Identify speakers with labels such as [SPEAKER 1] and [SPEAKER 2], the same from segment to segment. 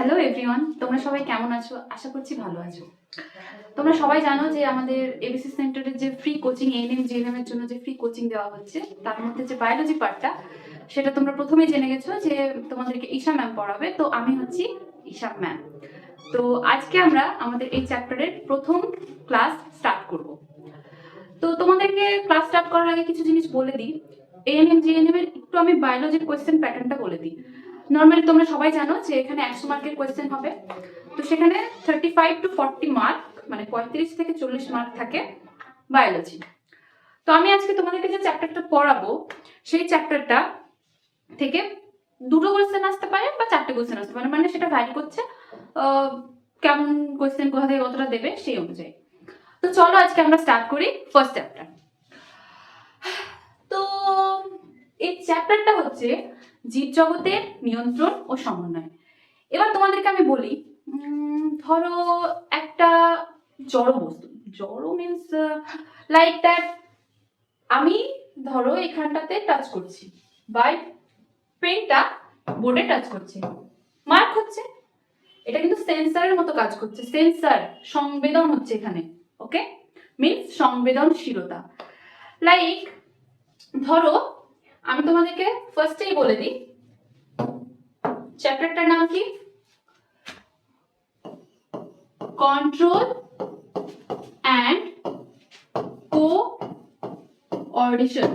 [SPEAKER 1] Hello everyone, তোমরা সবাই কেমন আছো? আশা করছি ভালো আছো। তোমরা সবাই জানো যে আমাদের এবিসি সেন্টারের যে ফ্রি কোচিং এএনএম জিএনএম এর জন্য যে ফ্রি কোচিং দেওয়া হচ্ছে, তার মধ্যে যে বায়োলজি পার্টটা সেটা তোমরা প্রথমেই জেনে গেছো যে তোমাদেরকে ঈশা ম্যাম পড়াবে। তো আমি হচ্ছি ঈশা ম্যাম। তো আজকে আমরা আমাদের এই চ্যাপ্টারের প্রথম ক্লাস স্টার্ট করব। তো তোমাদেরকে ক্লাস স্টার্ট করার আগে কিছু জিনিস বলে দিই। এএনএম জিএনএম এর একটু আমি বায়োলজির কোয়েশ্চেন প্যাটার্নটা বলে দিই। নর্মালি তোমরা সবাই জানো যে এখানে 100 মার্কের কোয়েশ্চেন হবে। তো সেখানে 35 to 40 মার্ক, মানে 35 থেকে 40 মার্ক থাকে বায়োলজি। তো আমি আজকে তোমাদেরকে যে চ্যাপ্টারটা পড়াবো সেই চ্যাপ্টারটা থেকে দুটো কোয়েশ্চেন আসতে পারে বা চারটে কোয়েশ্চেন আসতে পারে, মানে সেটা ভ্যারি করছে কেমন কোয়েশ্চেন কোথা থেকে কতটা দেবে সেই অনুযায়ী। তো চলো আজকে আমরা স্টার্ট করি ফার্স্ট চ্যাপ্টার। তো এই চ্যাপ্টারটা হচ্ছে জীবজগতের নিয়ন্ত্রণ ও সমন্বয়। এবার তোমাদেরকে আমি বলি, ধরো একটা জড় বস্তু, জড় মিনস লাইক দ্যাট, আমি ধরো এখানটাতে টাচ করছি, বাই পেনটা বোর্ডে টাচ করছে, মার্ক হচ্ছে। এটা কিন্তু সেন্সরের মতো কাজ করছে, সেন্সর সংবেদন হচ্ছে এখানে, ওকে, মিনস সংবেদনশীলতা। লাইক ধরো আমি তোমাদেরকে ফার্স্টেই বলে দিই চ্যাপ্টারটার নাম কি, কন্ট্রোল অ্যান্ড কোঅর্ডিনেশন।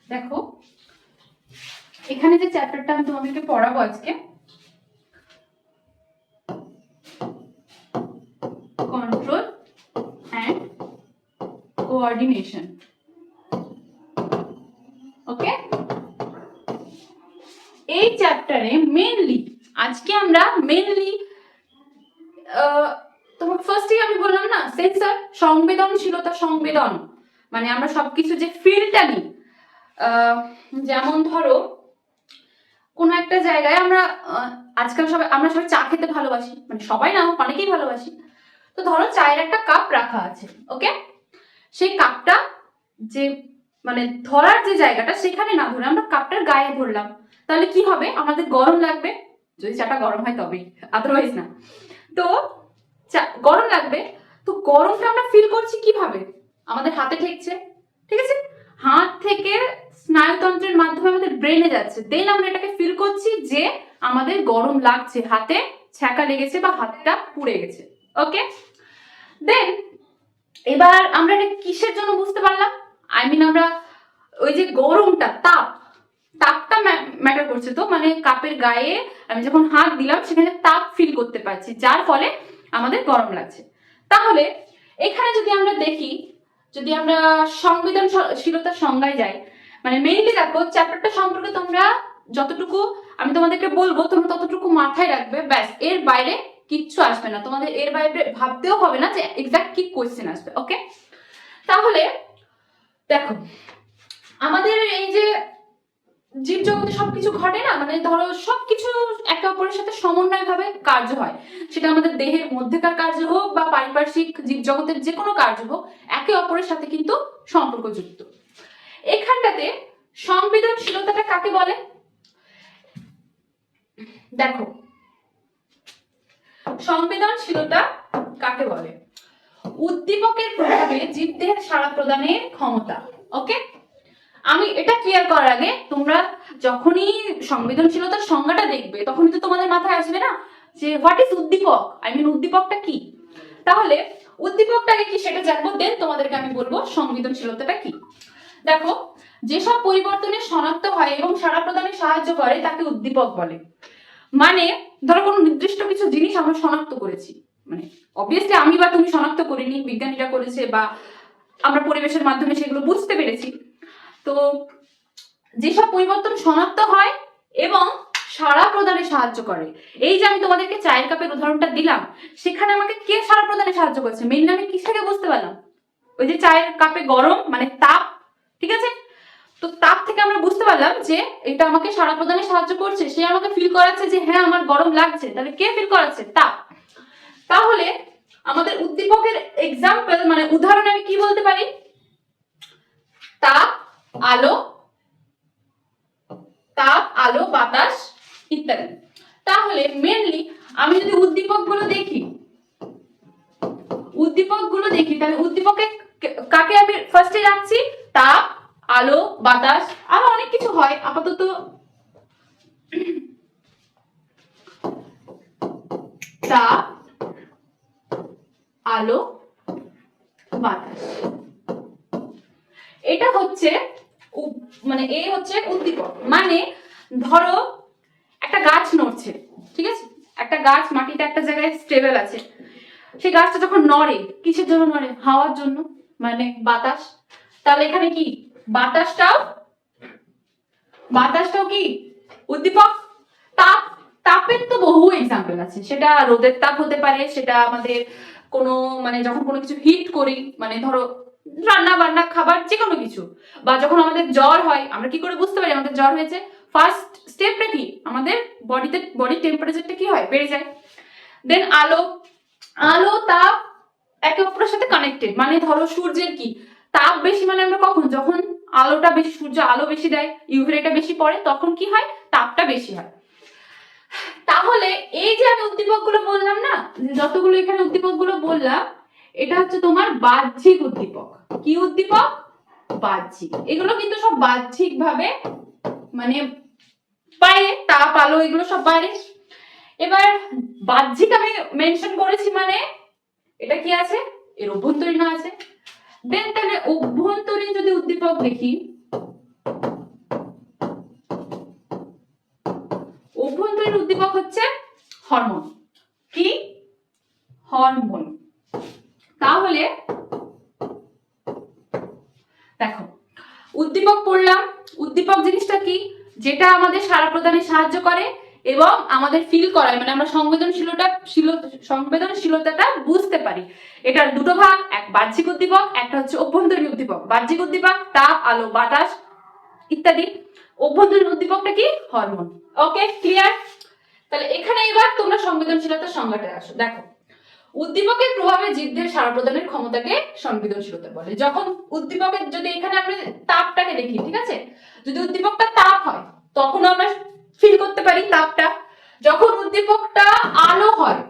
[SPEAKER 1] দেখো এখানে যে চ্যাপ্টারটা আমি তোমাদেরকে পড়াবো আজকে, কন্ট্রোল অ্যান্ড কোঅর্ডিনেশন, ওকে। এই চ্যাপ্টারে মেইনলি আজকে আমরা তোমাকে ফার্স্টেই আমি বললাম না, সেন্সর সংবেদনশীলতা, সংবেদন মানে আমরা সবকিছু যে ফিলটা নিই, যেমন ধরো কোনো একটা জায়গায় আমরা আজকাল আমরা সবাই চা খেতে ভালোবাসি, মানে সবাই না, অনেকেই ভালোবাসি। তো ধরো চায়ের একটা কাপ রাখা আছে, ওকে, সেই কাপটা যে মানে ধরার যে জায়গাটা সেখানে না ধরে আমরা কাপটার গায়ে ধরলাম, তাহলে কি হবে? আমাদের গরম লাগবে, যদি চাটা গরম হয় তবেই, আদারওয়াইজ না। তো গরম লাগবে। তো গরমটা আমরা ফিল করছি কিভাবে? আমাদের হাতে ঠেকছে, ঠিক আছে, হাত থেকে স্নায়ুতন্ত্রের মাধ্যমে আমাদের ব্রেনে যাচ্ছে, দেন আমরা এটাকে ফিল করছি যে আমাদের গরম লাগছে, হাতে ছ্যাঁকা লেগেছে বা হাতটা পুড়ে গেছে, ওকে। দেন এবার আমরা এটা কিসের জন্য বুঝতে পারলাম? আমরা ওই যে গরমটা, তাপটা ম্যাটার করছে। তো মানে কাপের গায়ে আমি যখন হাত দিলাম সেখানে তাপ ফিল করতে পারছি, যার ফলে আমাদের গরম লাগছে। তাহলে এখানে যদি আমরা দেখি, যদি আমরা সংবেদনশীলতার সংজ্ঞায় যাই, মানে মেইনলি দেখো চ্যাপ্টারটা সম্পর্কে তোমরা যতটুকু আমি তোমাদেরকে বলবো তোমরা ততটুকু মাথায় রাখবে, ব্যাস, এর বাইরে কিচ্ছু আসবে না, তোমাদের এর বাইরে ভাবতেও হবে না যে এক্সাক্ট কি কোয়েশ্চেন আসবে, ওকে। তাহলে দেখো আমাদের এই যে জীবজগতে সবকিছু ঘটে না, মানে ধরো সবকিছু একে অপরের সাথে সমন্বয় ভাবে কার্য হয়, সেটা আমাদের দেহের মধ্যেকার কার্য হোক বা পারিপার্শ্বিক জীবজগতের যে কোনো কার্য হোক, একে অপরের সাথে কিন্তু সম্পর্কযুক্ত। এখানটাতে সংবেদনশীলতাটা কাকে বলে? দেখো সংবেদনশীলতা কাকে বলে? উদ্দীপকের প্রভাবে জীবদেহের সাড়া প্রদানের ক্ষমতা, ওকে। আমি এটা ক্লিয়ার করার আগে তোমরা যখনই সংবেদনশীলতার সংজ্ঞাটা দেখবে তখনই তো তোমাদের মাথায় আসবে না যে হোয়াট ইজ উদ্দীপক, উদ্দীপকটা কি। তাহলে উদ্দীপকটাকে কি সেটা জানবো, দেন তোমাদেরকে আমি বলবো সংবেদনশীলতাটা কি। দেখো যেসব পরিবর্তনে শনাক্ত হয় এবং সাড়া প্রদানে সাহায্য করে তাকে উদ্দীপক বলে। মানে ধরো কোনো নির্দিষ্ট কিছু জিনিস আমরা শনাক্ত করেছি, মানে অবভিয়াসলি আমি বা তুমি শনাক্ত করিনি, বিজ্ঞানীরা করেছে বা আমরা পরিবেশের মাধ্যমে সেগুলো বুঝতে পেরেছি। তো যেসব পরিবর্তন শনাক্ত হয় এবং সাড়া প্রদানে সাহায্য করে, এই যে আমি তোমাদেরকে চায়ের কাপের উদাহরণটা দিলাম, সেখানে আমাকে কে সাড়া প্রদানে সাহায্য করেছে? মেইনলি আমি কিস থেকে বুঝতে পারলাম? ওই যে চায়ের কাপে গরম মানে তাপ, ঠিক আছে। তো তাপ থেকে আমরা বুঝতে পারলাম যে এটা আমাকে সাড়া প্রদানে সাহায্য করছে, সে আমাকে ফিল করাচ্ছে যে হ্যাঁ আমার গরম লাগছে। তাহলে কে ফিল করাচ্ছে? তাপ। তাহলে আমাদের উদ্দীপকের এক্সাম্পল মানে উদাহরণ আমি কি বলতে পারি? তাপ, আলো, তাপ, আলো, বাতাস ইত্যাদি। তাহলে মেনলি আমি যদি উদ্দীপকগুলো দেখি তাহলে উদ্দীপকে কাকে আমি ফার্স্টে রাখছি? তাপ, আলো, বাতাস, আরো অনেক কিছু হয়, আপাতত তাপ, আলো, বাতাস। এটা হচ্ছে মানে এ হচ্ছে উদ্দীপক। মানে ধরো একটা গাছ নড়ছে, ঠিক আছে, একটা গাছ মাটিতে একটা জায়গায় স্টেবল আছে, সেই গাছটা যখন নড়ে, কিসের জন্য নড়ে? হাওয়ার জন্য, মানে বাতাস। তাহলে এখানে কি বাতাসটাও কি উদ্দীপক? তাপ, তাপের তো বহু এক্সাম্পল আছে, সেটা রোদের তাপ হতে পারে, সেটা আমাদের কোনো মানে যখন কোনো কিছু হিট করি, মানে ধরো রান্না বান্না খাবার যে কোনো কিছু, বা যখন আমাদের জ্বর হয়, আমরা কি করে বুঝতে পারি আমাদের জ্বর হয়েছে? ফার্স্ট স্টেপটা কি? আমাদের বডির টেম্পারেচারটা কি হয়? বেড়ে যায়। দেন আলো তাপ একে অপরের সাথে কানেক্টেড। মানে ধরো সূর্যের কি তাপ বেশি, মানে আমরা কখন, যখন আলোটা বেশি, সূর্য আলো বেশি দেয়, ইউভি রেটা বেশি পড়ে, তখন কি হয়? তাপটা বেশি হয়। তাহলে এই যে আমি উদ্দীপক গুলো বললাম না, যতগুলো এখানে উদ্দীপক গুলো বললাম, এটা হচ্ছে তোমার বাহ্যিক উদ্দীপক। কি উদ্দীপক? বাহ্যিক। এগুলো কিন্তু সব বাহ্যিক ভাবে, মানে বাইরে, তাপ, আলো এগুলো সব বাইরে। এবার বাহ্যিক আমি মেনশন করেছি, মানে এটা কি আছে? এর অভ্যন্তরীণ আছে। দেন তাহলে অভ্যন্তরীণ যদি উদ্দীপক দেখি, অভ্যন্তরীণ উদ্দীপক হচ্ছে হরমোন। কি? হরমোন। তাহলে দেখো, উদ্দীপক পড়লাম। উদ্দীপক জিনিসটা কি? যেটা আমাদের সাড়া প্রদানে সাহায্য করে এবং আমাদের ফিল করায়, মানে আমরা সংবেদনশীলতাটা বুঝতে পারি। এটার দুটো ভাগ, এক বাহ্যিক উদ্দীপক, একটা হচ্ছে অভ্যন্তরীণ উদ্দীপক। বাহ্যিক উদ্দীপক তাপ, আলো, বাতাস ইত্যাদি। অভ্যন্তরীণ উদ্দীপকটা কি? হরমোন। ওকে, ক্লিয়ার? তাহলে এখানে এবার তোমরা সংবেদনশীলতার সংজ্ঞাটা আসো। দেখো, উদ্দীপকের প্রভাবে জীবদের সাড়া প্রদানের ক্ষমতাকে সংবেদনশীলতা বলে। যখন উদ্দীপকের, যদি এখানে আমরা তাপটাকে দেখি, ঠিক আছে, যদি উদ্দীপকটা তাপ হয় তখন আমরা ফিল করতে পারি তাপটা। যখন উদ্দীপকটা আলো হয়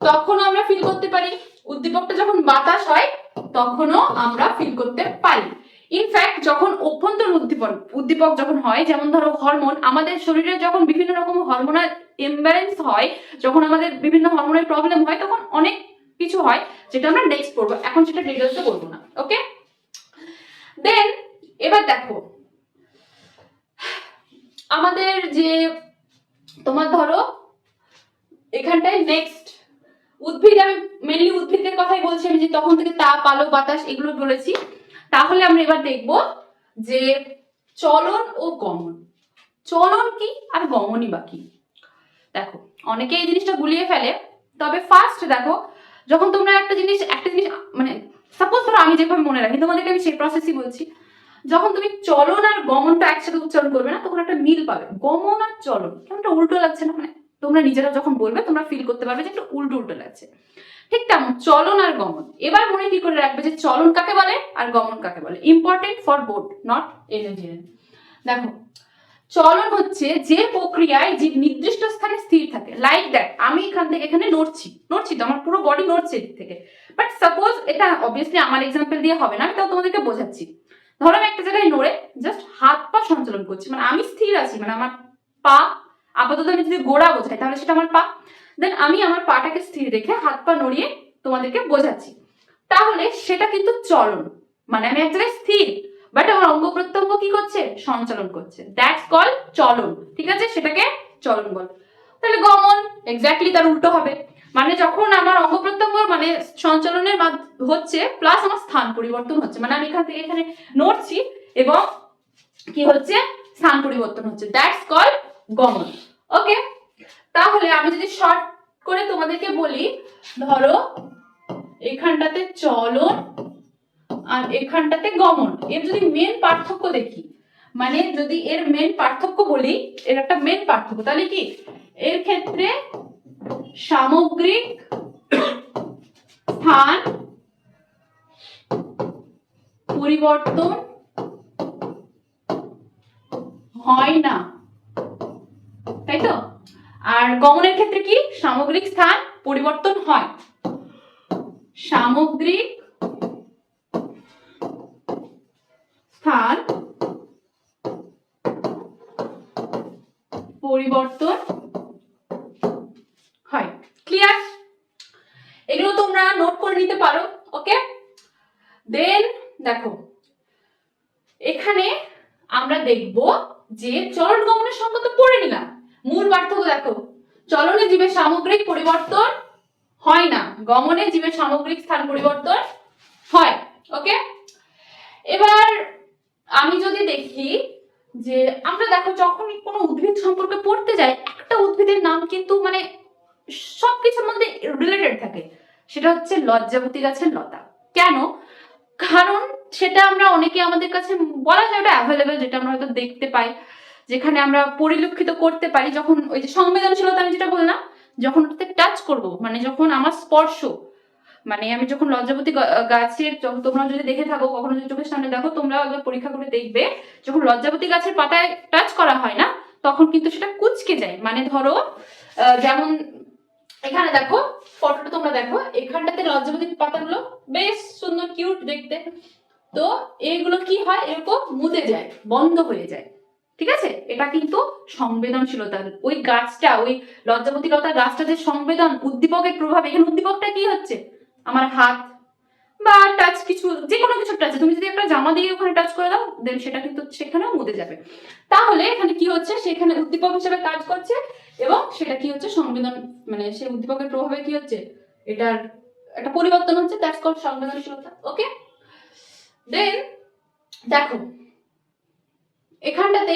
[SPEAKER 1] তখন আমরা ফিল করতে পারি। উদ্দীপকটা যখন বাতাস হয় তখনও আমরা ফিল করতে পারি। ইনফ্যাক্ট যখন অভ্যন্তরীণ উদ্দীপক যখন হয়, যেমন ধরো হরমোন, আমাদের শরীরে যখন বিভিন্ন রকম হরমোনাল ইমব্যালেন্স হয়, যখন আমাদের বিভিন্ন হরমোনের প্রবলেম হয়, তখন অনেক কিছু হয় যেটা আমরা নেক্সট পড়বো, এখন সেটা ডিটেলসে বলবো না। ওকে, দেন এবার দেখো আমাদের যে তোমার ধরো এখানটায় নেক্সট উদ্ভিদ, আমি মেনলি উদ্ভিদের কথাই বলছি, আমি যে তখন থেকে তাপ, আলো, বাতাস এগুলো বলেছি। তাহলে আমরা এবার দেখব যে চলন ও গমন। চলন কি আর গমনই বা কি? দেখো, অনেকে এই জিনিসটা গুলিয়ে ফেলে। তবে ফার্স্ট দেখো, যখন তোমরা একটা জিনিস মানে সাপোজ ধরো আমি যেভাবে মনে রাখি, তোমাদেরকে আমি সেই প্রসেসই বলছি। যখন তুমি চলন আর গমনটা একসাথে উচ্চারণ করবে না, তখন একটা মিল পাবে। গমন আর চলন কেমনটা উল্টো লাগছে না? মানে তোমরা নিজেরা যখন বলবে তোমরা ফিল করতে পারবে যে একটু উল্টো উল্টো লাগছে। ঠিক তেমন চলন আর গমন। এবার মনে কি করে রাখবে যে চলন কাকে বলে আর গমন কাকে বলে? ইম্পর্টেন্ট ফর বোথ, নট এনএজিএন। দেখো, চলন হচ্ছে যে প্রক্রিয়ায় জীব নির্দিষ্ট স্থানে স্থির থাকে। লাইক দ্যাট, আমি এখান থেকে এখানে নড়ছি তো আমার পুরো বডি নড়ছে এদিক থেকে। বাট সাপোজ, এটা অবভিয়াসলি আমার এক্সাম্পল দিয়ে হবে না, আমি তাও তোমাদেরকে বোঝাচ্ছি। ধরো আমি একটা জায়গায় নড়ে জাস্ট হাত পা সঞ্চালন করছি, মানে আমি স্থির আছি, মানে আমার পা, আপাতত আমি যদি গোড়া বোঝাই তাহলে সেটা আমার পা। দেন আমি আমার পাটাকে স্থির রেখে হাত পা নড়িয়ে তোমাদেরকে বোঝাচ্ছি, তাহলে সেটা কিন্তু চলন। মানে আমি এক জায়গায় স্থির, বাট আমার অঙ্গ প্রত্যঙ্গ কি করছে? সঞ্চালন করছে। দ্যাটস কল চলন। ঠিক আছে, সেটাকে চলন বল। তাহলে গমন এক্স্যাক্টলি তার উল্টো হবে। মানে যখন আমার অঙ্গ প্রত্যঙ্গ মানে সঞ্চালনের হচ্ছে, প্লাস আমার স্থান পরিবর্তন হচ্ছে, মানে আমি এখান থেকে এখানে নড়ছি এবং কি হচ্ছে? স্থান পরিবর্তন হচ্ছে। দ্যাটস কল গমন। ওকে, তাহলে আমি যদি শর্ট করে তোমাদেরকে বলি, ধরো এখানটাতে চলন আর এখানটাতে গমন, এর যদি মেন পার্থক্য দেখি, মানে যদি এর মেন পার্থক্য বলি, এর একটা মেন পার্থক্য, তাহলে কি এর ক্ষেত্রে সামগ্রিক স্থান পরিবর্তন হয় না, তাই তো? আর গমনের ক্ষেত্রে কি সামগ্রিক স্থান পরিবর্তন হয়। সামগ্রিক স্থান পরিবর্তন হয়। ক্লিয়ার? এগুলো তোমরা নোট করে নিতে পারো। ওকে, দেন দেখো এখানে আমরা দেখব যে চলন গমনের সংজ্ঞা তো পড়ে নিলাম, মূল পার্থক্য দেখো, চলনে জীবের সামগ্রিক পরিবর্তন হয় না, গমনে জীবের সামগ্রিক স্থান পরিবর্তন হয়। ওকে, এবার আমি যদি দেখি যে আমরা দেখো যখন কোনো উদ্ভিদ সম্পর্কে পড়তে যাই, একটা উদ্ভিদের নাম কিন্তু মানে সবকিছুর মধ্যে রিলেটেড থাকে, সেটা হচ্ছে লজ্জাবতী গাছের লতা। কেন? কারণ সেটা আমরা অনেকে আমাদের কাছে বলা যায় ওটা অ্যাভেলেবেল, যেটা আমরা হয়তো দেখতে পাই, যেখানে আমরা পরিলক্ষিত করতে পারি। যখন ওই যে সংবেদনশীলতা আমি যেটা বললাম, যখন ওটাতে টাচ করব, মানে যখন আমার স্পর্শ, মানে আমি যখন লজ্জাবতী গাছের, তোমরা যদি দেখে থাকো কখনো, যদি চোখের সামনে দেখো, তোমরা একবার পরীক্ষা করে দেখবে, যখন লজ্জাবতী গাছের পাতায় টাচ করা হয় না, তখন কিন্তু সেটা কুঁচকে যায়। মানে ধরো যেমন এখানে দেখো ফটোটা তোমরা দেখো, এখানটাতে লজ্জাবতী পাতাগুলো বেশ সুন্দর কিউট দেখতে, তো এইগুলো কি হয়, এরকম মুদে যায়, বন্ধ হয়ে যায়। ঠিক আছে, এটা কিন্তু সংবেদনশীলতা। ওই গাছটা, ওই লজ্জাবতী লতা গাছটা যে সংবেদন, উদ্দীপকের প্রভাব, এখানে উদ্দীপকটা কি হচ্ছে, আমার হাত বা টাচ, কিছু যে কোনো কিছু টাচ, তুমি যদি একটা জামা দিয়ে ওখানে টাচ করে দাও, দেন সেটা কিন্তু সেখানেও মুদে যাবে। তাহলে এখানে কি হচ্ছে, সেখানে উদ্দীপক হিসেবে কাজ করছে, এবং সেটা কি হচ্ছে, সংবেদন, মানে সেই উদ্দীপকের প্রভাবে কি হচ্ছে, এটার একটা পরিবর্তন হচ্ছে, দ্যাটস কল্ড সংবেদনশীলতা। ওকে, দেন দেখো এখানটাতে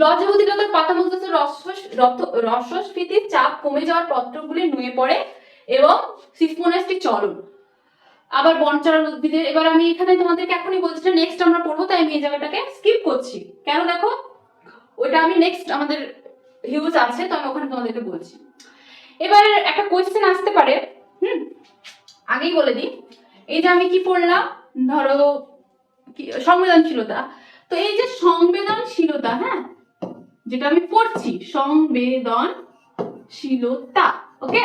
[SPEAKER 1] লজ্জাবতী লতার পাতা মধ্যস্থ রসস্ফীতির চাপ কমে যাওয়ার পত্রগুলি নুয়ে পড়ে এবং সিস্মোনাস্টিক চলন। আবার বনচারণ উদ্ভিদের, এবার আমি এখানে তোমাদেরকে এখনই বলছি, নেক্সট আমরা পড়বো, তাই আমি এই জায়গাটাকে স্কিপ করছি। কেন দেখো, ওইটা আমি নেক্সট আমাদের হিউজ আছে, তো আমি ওখানে তোমাদেরকে বলছি। এবার একটা কোয়েশ্চেন আসতে পারে, আগেই বলে দিই, এই যে আমি কি পড়লাম, ধরো সংবেদনশীলতা, তো এই যে সংবেদনশীলতা, হ্যাঁ, যেটা আমি পড়ছি সংবেদনশীলতা, ওকে,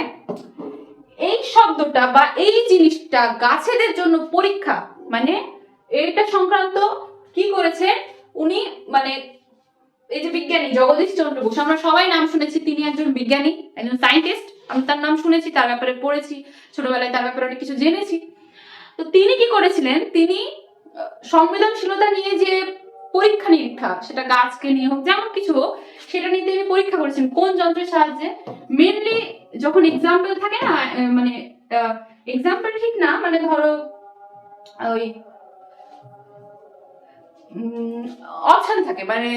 [SPEAKER 1] এই শব্দটা বা এই জিনিসটা গাছেদের জন্য পরীক্ষা, মানে এটা সংক্রান্ত কি করেছে উনি, মানে এই যে বিজ্ঞানী জগদীশ চন্দ্র বসু, আমরা সবাই নাম শুনেছি, তিনি একজন বিজ্ঞানী, একজন সায়েন্টিস্ট, আমি তার নাম শুনেছি, তার ব্যাপারে পড়েছি ছোটবেলায়, তার ব্যাপারে অনেক কিছু জেনেছি। তো তিনি কি করেছিলেন, তিনি সংবেদনশীলতা নিয়ে যে পরীক্ষা নিরীক্ষা, সেটা গাছকে নিয়ে হোক, যেমন কিছু হোক, সেটা নিয়ে তিনি পরীক্ষা করেছেন কোন যন্ত্রের সাহায্যে, মেনলি যখন এক্সাম্পল থাকে না, মানে এক্সাম্পল ঠিক না, মানে ধরো ওই অপশন থাকে, মানে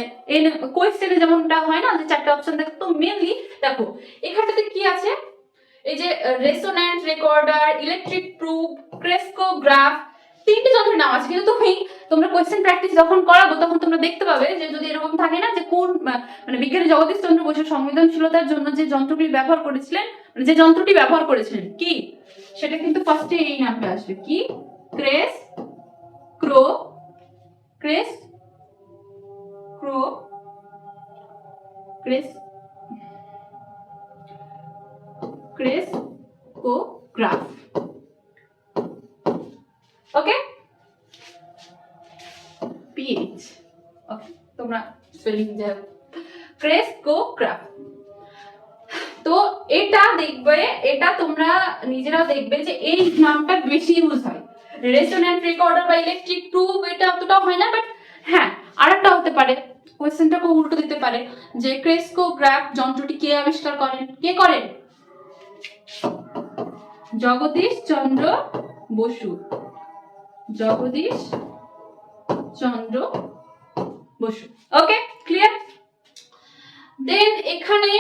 [SPEAKER 1] কোয়েশ্চেনে যেমনটা হয় না যে 4টা অপশন থাকে, তো মেনলি দেখো এখানটাতে কি আছে, এই যে resonant recorder, electric proof, crescograph, 3টে যন্ত্রের নাম আছে। কিন্তু তোমরা কোয়েশ্চেন প্র্যাকটিস যখন করাবো, তখন তোমরা দেখতে পাবে যে যদি এরকম থাকে না, যে কোন মানে বিজ্ঞানী জগদীশ চন্দ্র বসু সংবেদনশীলতার জন্য যে যন্ত্রগুলি ব্যবহার করেছিলেন, যে যন্ত্রটি ব্যবহার করেছিলেন কি, সেটা কিন্তু ফার্স্টে এই নামটা আসবে, কি, ক্রেস ক্রো ক্রেস ক্রো ক্রেস ক্রেস্কোগ্রাফ। ওকে, পিএইচ, ওকে, তোমরা স্পেলিং যাও, ক্রেস্কোগ্রাফ। তো এটা দেখবে, এটা তোমরা নিজেরাও দেখবে যে এই নামটা বেশি ইউজ হয়। রেসোন্যান্ট রেকর্ডার বা ইলেকট্রিক প্রুফ এটা অতটা হয় না, বাট হ্যাঁ আরেকটা হতে পারে, কোয়েশ্চেনটাকে উল্টো দিতে পারে, যে ক্রেস্কোগ্রাফ যন্ত্রটি কে আবিষ্কার করেন, কে করেন, জগদীশ চন্দ্র বসু, জগদীশ চন্দ্র বসু। ওকে, ক্লিয়ার? দেন এখানে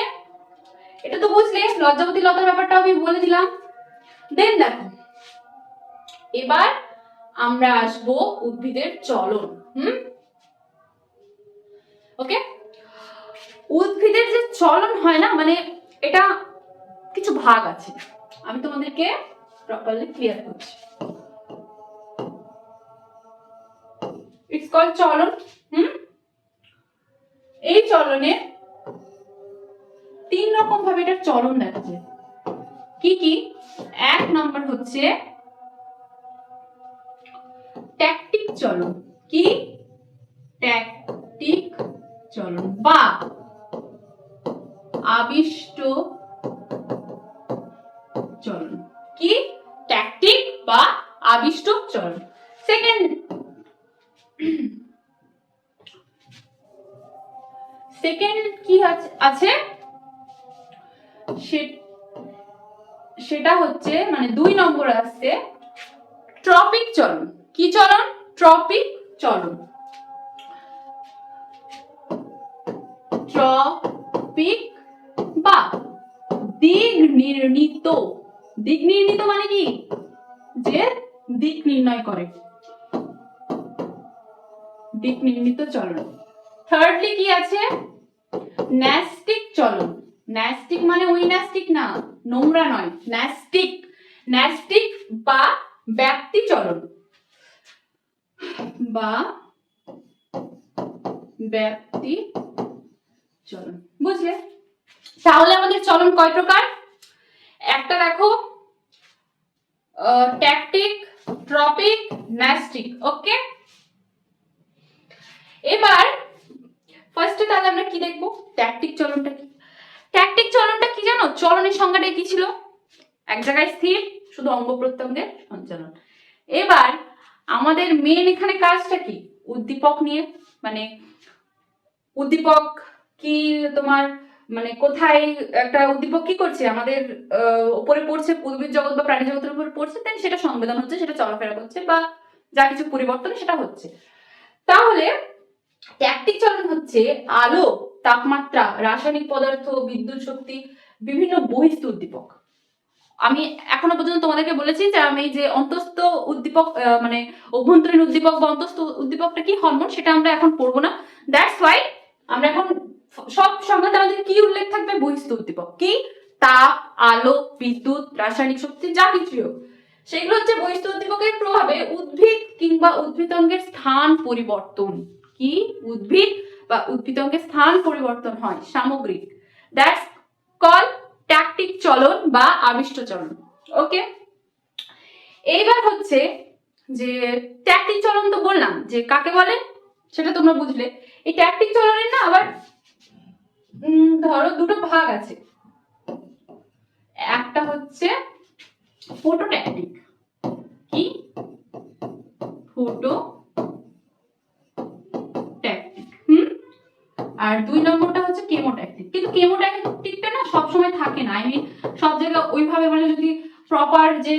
[SPEAKER 1] এটা তো বুঝলে, লজ্জাবতী লতার ব্যাপারটা আমি বলে দিলাম। দেন দেখো এবার আমরা আসবো উদ্ভিদের চলন। ওকে, উদ্ভিদের যে চলন হয় না, মানে এটা কিছু ভাগ আছে, আমি তোমাদেরকে প্রপারলি ক্লিয়ার করছি। ইটস কল চলন। এই চলনে 3 রকম ভাবে এটা চলন দেখা যায়। কি কি? 1 নম্বর হচ্ছে ট্যাকটিক চলন। কি? ট্যাকটিক চলন বা আবিষ্ট চলন। কি? ট্যাকটিক বা আবিষ্ট চলন। সেকেন্ড কি আছে, সেটা হচ্ছে মানে 2 নম্বরে আসছে ট্রপিক চলন। কি চলন? ট্রপিক চলন। ট্রপিক বা দিক নির্ণীত। দিক নির্ণীত মানে কি? যে দিক নির্ণয় করে, দিক নির্ণীত চলন। থার্ডলি কি আছে? ন্যাস্টিক চলন। ন্যাস্টিক মানে ওই ন্যাস্টিক না, নোংরা নয়, ন্যাস্টিক। ন্যাস্টিক বা ব্যাপ্তি চলন, বা ব্যাপ্তি চলন। বুঝলে? তাহলে আমাদের চলন কয় প্রকার? একটা দেখো ট্যাকটিক, ট্রপিক, ন্যাস্টিক। ওকে, এবার ফার্স্টে তাহলে আমরা কি দেখবো? ট্যাকটিক চলনটা কি? ট্যাকটিক চলনটা কি জানো? চলনের সংজ্ঞাটা কি ছিল? এক জায়গায় স্থির, শুধু অঙ্গ প্রত্যঙ্গের সঞ্চালন। এবার আমাদের মেন এখানে কাজটা কি? উদ্দীপক নিয়ে, মানে উদ্দীপক কি তোমার মানে কোথায় একটা উদ্দীপক কি করছে আমাদের উপরে পড়ছে, উদ্ভিদ জগৎ বা প্রাণী জগতের উপরে পড়ছে, দেন সেটা সংবেদন হচ্ছে, সেটা চলাফেরা করছে বা যা কিছু পরিবর্তন সেটা হচ্ছে। তাহলে ট্যাকটিক চলন হচ্ছে আলো, তাপমাত্রা, রাসায়নিক পদার্থ, বিদ্যুৎ শক্তি, বিভিন্ন বহিস্থ উদ্দীপক। আমি এখনো পর্যন্ত তোমাদেরকে বলেছি যে আমি যে অন্তস্থ উদ্দীপক মানে অভ্যন্তরীণ উদ্দীপক বা অন্তস্থ উদ্দীপকটা কি হরমোন, সেটা আমরা এখন পড়বো না। দ্যাটস ওয়াই আমরা এখন সব সংজ্ঞাতে আমাদের কি উল্লেখ থাকবে? বহিস্থ উদ্দীপক। কি? তাপ, আলো, বিদ্যুৎ, রাসায়নিক শক্তি, যা কিছু হোক, সেগুলো হচ্ছে বহিস্থ উদ্দীপকের প্রভাবে উদ্ভিদ কিংবা উদ্ভিদঙ্গের স্থান পরিবর্তন। কি? উদ্ভিদ বা উদ্ভিদঙ্গের স্থান পরিবর্তন হয় সামগ্রিক। দ্যাটস কল ট্যাকটিক চলন বা আবিষ্ট চলন। ওকে, এইবার হচ্ছে যে ট্যাকটিক চলন তো বললাম যে কাকে বলে, সেটা তোমরা বুঝলে। এই ট্যাকটিক চলনের না আবার ধরো দুটো ভাগ আছে। একটা হচ্ছে ফটোট্যাকটিক। কি? ফটোট্যাকটিক। আর 2 নম্বরটা হচ্ছে কেমোট্যাকটিক। কিন্তু কেমোট্যাকটিকটা না সবসময় থাকে না, আই মিন সব জায়গায় ওইভাবে, মানে যদি প্রপার যে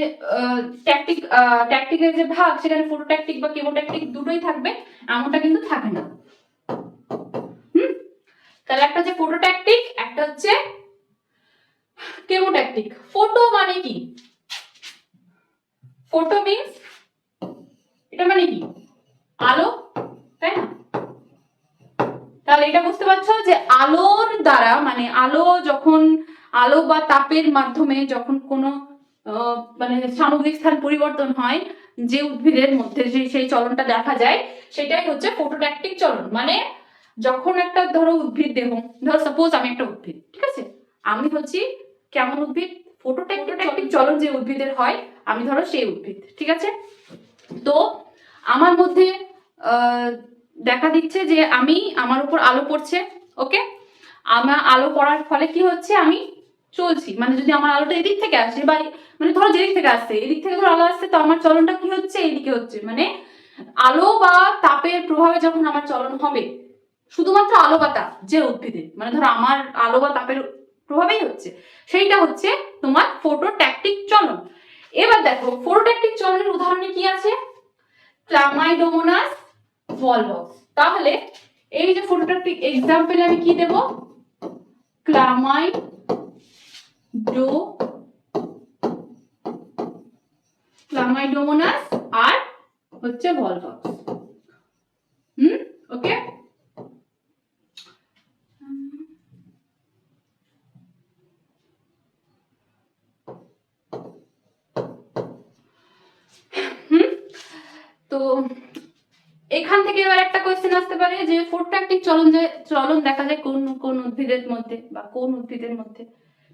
[SPEAKER 1] ট্যাকটিকের যে ভাগ, সেখানে ফটোট্যাকটিক বা কেমোট্যাকটিক দুটোই থাকবে এমনটা কিন্তু থাকে না। তাহলে একটা হচ্ছে ফটোট্যাকটিক, একটা হচ্ছে কেমোট্যাকটিক। ফটো মানে কি? ফটো মিন্স এটা মানে কি? আলো, তাই না? তাহলে এটা বুঝতে পারছো যে আলোর দ্বারা, মানে আলো বা তাপের মাধ্যমে যখন কোনো মানে সামগ্রিক স্থান পরিবর্তন হয়, যে উদ্ভিদের মধ্যে সেই চলনটা দেখা যায়, সেটাই হচ্ছে ফটোট্যাকটিক চলন। মানে যখন একটা ধরো উদ্ভিদ দেহ, ধরো সাপোজ আমি একটা উদ্ভিদ, ঠিক আছে, আমি হচ্ছি কেমন উদ্ভিদ? ফটোট্যাকটিক চলন যে উদ্ভিদের হয়, আমি ধরো সেই উদ্ভিদ, ঠিক আছে। তো আমার মধ্যে দেখা দিচ্ছে যে আমার উপর আলো পড়ছে। ওকে, আমার আলো পড়ার ফলে কি হচ্ছে? আমি চলছি, মানে যদি আমার আলোটা এদিক থেকে আসে বা মানে ধরো যেদিক থেকে আসছে, এদিক থেকে ধরো আলো আসছে, তো আমার চলনটা কি হচ্ছে? এইদিকে হচ্ছে। মানে আলো বা তাপের প্রভাবে যখন আমার চলন হবে, শুধুমাত্র আলো বা তাপ যে উদ্ভিদে, মানে ধরো আমার আলো বা তাপের প্রভাবেই হচ্ছে, সেইটা হচ্ছে তোমার ফটোট্যাকটিক চলন। এবার দেখো ফটোট্যাকটিক চলনের উদাহরণে কি আছে? Chlamydomonas Volvox. তাহলে এই যে ফটোট্যাকটিক এক্সাম্পল আমি কি দেব? ক্লামাইডোমোনাস আর হচ্ছে ভলভক্স। তো এখান থেকে এবার একটা কোয়েশ্চেন আসতে পারে যে ফটোট্যাকটিক চলন দেখা যায় কোন কোন উদ্ভিদের মধ্যে বা কোন উদ্ভিদের মধ্যে।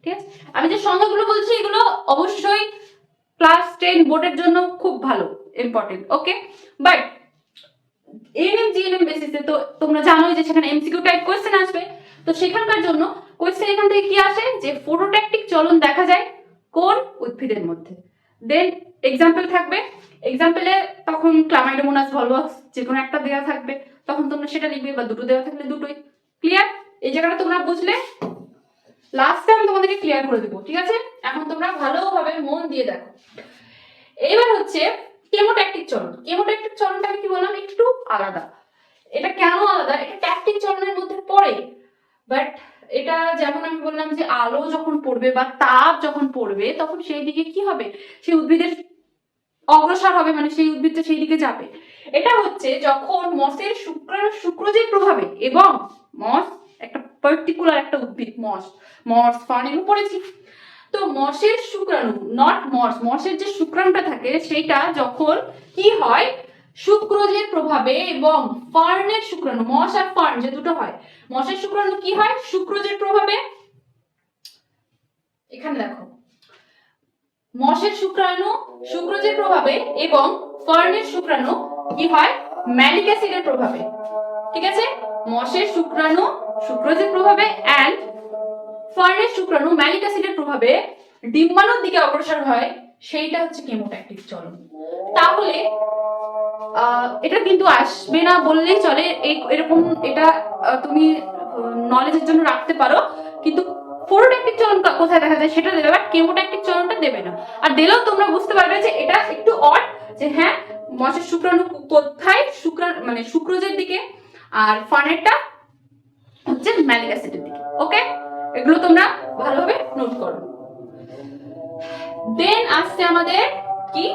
[SPEAKER 1] ঠিক আছে, আমি যে সংজ্ঞাগুলো বলছি এগুলো অবশ্যই ক্লাস 10 বোর্ডের জন্য খুব ভালো important. Okay, but ANM GNM বেসিসে তো তোমরা জানোই যে সেখানে এমসিকিউ টাইপ কোয়েশ্চেন আসবে। তো সেখানকার জন্য কোয়েশ্চেন এখান থেকে কি আসে যে ফটোট্যাকটিক চলন দেখা যায় কোন উদ্ভিদের মধ্যে। দেন এক্সাম্পল থাকবে, এক্সাম্পলে তখন ক্লামাইডোমোনাস ভলভাস যে কোনো একটা দেওয়া থাকবে, তখন তোমরা সেটা লিখবে, বা দুটো দেওয়া থাকলে দুটোই। ক্লিয়ার? এই জায়গাটা তোমরা বুঝলে? লাস্টে আমি তোমাদেরকে ক্লিয়ার করে দেবো। ঠিক আছে, এখন তোমরা ভালোভাবে মন দিয়ে দেখো। এবার হচ্ছে কেমোট্যাকটিক চলন। কেমোট্যাকটিক চলনটা আমি কি বললাম, একটু আলাদা। এটা কেন আলাদা? এটা ট্যাকটিক চলনের মধ্যে পড়ে, বাট এটা যেমন আমি বললাম যে আলো যখন পড়বে বা তাপ যখন পড়বে তখন সেই দিকে কি হবে, সেই উদ্ভিদের অগ্রসর হবে, মানে সেই উদ্ভিদটা সেই দিকে যাবে। এটা হচ্ছে যখন মসের শুক্রজের প্রভাবে, এবং মস একটা পার্টিকুলার একটা উদ্ভিদ, মস ফার্ন এগুলো পড়েছি। তো মসের শুক্রাণু, নট মসের যে শুক্রাণুটা থাকে সেইটা যখন কি হয় শুক্রজের প্রভাবে এবং ফার্নের শুক্রাণু, মস আর ফার্ন যে দুটো হয়, মসের শুক্রাণু কি হয় শুক্রজের প্রভাবে, এখানে দেখো মসের শুক্রাণু শুক্রজের প্রভাবে এবং ফার্নের শুক্রাণু কি হয় ম্যালিক অ্যাসিডের প্রভাবে। ঠিক আছে, মসের শুক্রাণু শুক্রজের প্রভাবে এন্ড ফার্নের শুক্রাণু ম্যালিক অ্যাসিডের প্রভাবে ডিম্বাণুর দিকে অগ্রসর হয়, সেইটা হচ্ছে কেমোট্যাকটিক চলন। তাহলে এটা কিন্তু আসবে না বললেই চলে, এরকম এটা তুমি নলেজের জন্য রাখতে পারো, কিন্তু ফটোট্যাকটিক চলন কোথায় দেখা যায় সেটা দেবে, বাট কেমোট্যাকটিক চলনটা দেবে না। আর দিলেও তোমরা বুঝতে পারবে যে এটা একটু অড, যে হ্যাঁ মসের শুক্রাণু কোথায় মানে শুক্রজের দিকে, আর ফার্নেরটা হচ্ছে ম্যালিক অ্যাসিডের দিকে। ওকে, এগুলো তোমরা ভালোভাবে নোট করো। দেন আসছে আমাদের কি,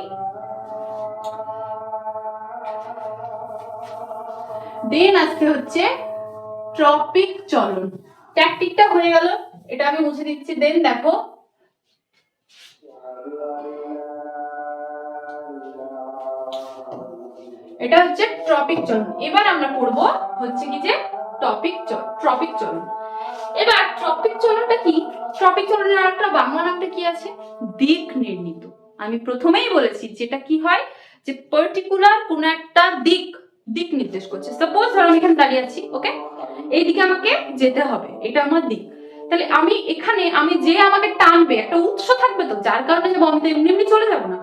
[SPEAKER 1] দেন আসছে হচ্ছে ট্রপিক চলন। ট্যাকটিকটা হয়ে গেল, এটা আমি মুছে দিচ্ছি। দেন দেখো এটা হচ্ছে ট্রপিক চলন। এবার আমরা পড়ব হচ্ছে কি যে ট্রপিক চলন। এবার ট্রপিক চলনটা কি? ট্রপিক চলনের আরেকটা বাংলা নামটা কি আছে, দিক নির্ণীত। আমি প্রথমেই বলেছি যেটা কি হয় যে পার্টিকুলার কোন একটা দিক নির্দেশ করছে। সাপোজ ধরো আমি এখানে দাঁড়িয়ে আছি, ওকে, এই দিকে আমাকে যেতে হবে, এটা আমার দিক। তাহলে আমি এখানে যে আমাকে টানবে একটা উৎস থাকবে, তো যার কারণে যাবো, আমি তো এমনি এমনি চলে যাবো না।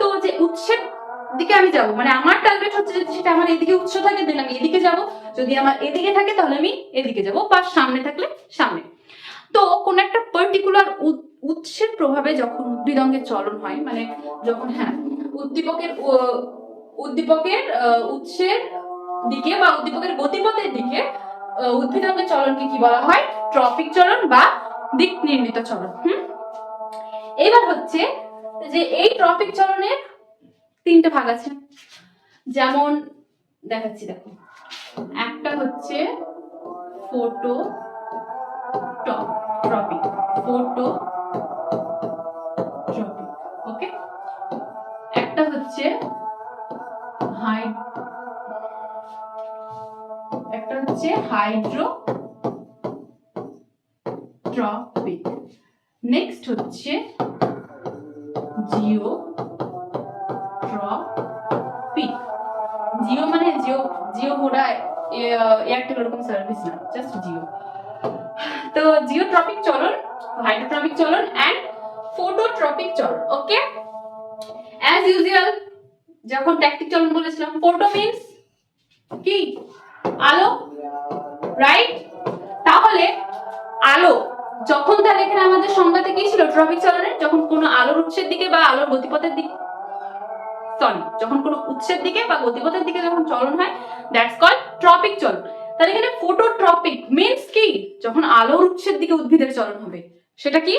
[SPEAKER 1] তো যে উৎসের দিকে আমি যাব, মানে আমার টার্গেট হচ্ছে যদি সেটা আমার এদিকে উৎস থাকে দেন আমি এদিকে যাব, যদি আমার এদিকে থাকে তাহলে আমি এদিকে যাব, বা সামনে থাকলে সামনে। তো কোন একটা পার্টিকুলার উৎসের প্রভাবে যখন উদ্ভিদ অঙ্গের চলন হয়, মানে যখন হ্যাঁ উদ্দীপকের উৎসের দিকে বা উদ্দীপকের গতিপথের দিকে উদ্ভিদ অঙ্গের চলনকে কি বলা হয়, ট্রপিক চলন বা দিক নির্ণীত চলন। এবার হচ্ছে যে এই ট্রপিক চলনের তিনটে ভাগ আছে, যেমন দেখাচ্ছি দেখো, একটা হচ্ছে ফটোট্রপিক, ওকে, একটা হচ্ছে হাইড্রোট্রপিক, নেক্সট হচ্ছে জিওট্রপিক। জিও মানে জিও ভোডা এয়ারটেল এরকম সার্ভিস না, জাস্ট জিও। তো জিওট্রপিক চলন, হাইড্রোট্রপিক চলন এন্ড ফটোট্রপিক চলন। ওকে, অ্যাজ ইউজুয়াল যখন ট্যাকটিক চলন বলেছিলাম, ফটো মিন্স কি আলো, রাইট? তাহলে আলো যখন, তাহলে এখানে আমাদের সংজ্ঞাতে কি ছিল ট্রপিক চলনের, যখন কোনো আলোর উৎসের দিকে বা আলোর গতিপথের দিকে, যখন কোনো উৎসের দিকে বা গতিপথের দিকে যখন চলন হয়, দ্যাটস কল্ড ট্রপিক চলন। তাহলে এখানে ফটোট্রপিক মিন্স কি, যখন আলোর উৎসের দিকে উদ্ভিদের চলন হবে সেটা কি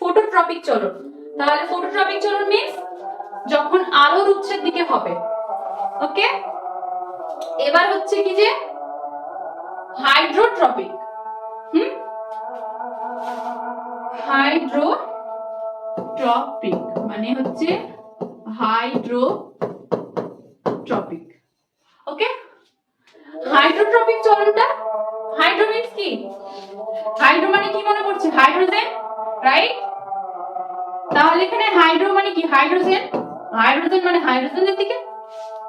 [SPEAKER 1] ফটোট্রপিক চলন। তাহলে ফটোট্রপিক চলন মিন্স যখন আলোর উৎসের দিকে হবে। ওকে, এবার হচ্ছে কি যে হাইড্রোট্রপিক, হাইড্রোট্রপিক মানে হচ্ছে হাইড্রোট্রপিক। ওকে, হাইড্রোট্রপিক চলনটা, হাইড্রো মিন্স কি, হাইড্রো মানে কি মনে পড়ছে, হাইড্রোজেন, রাইট? তাহলে এখানে হাইড্রো মানে কি, হাইড্রোজেন, হাইড্রোজেন মানে হাইড্রোজেনের দিকে,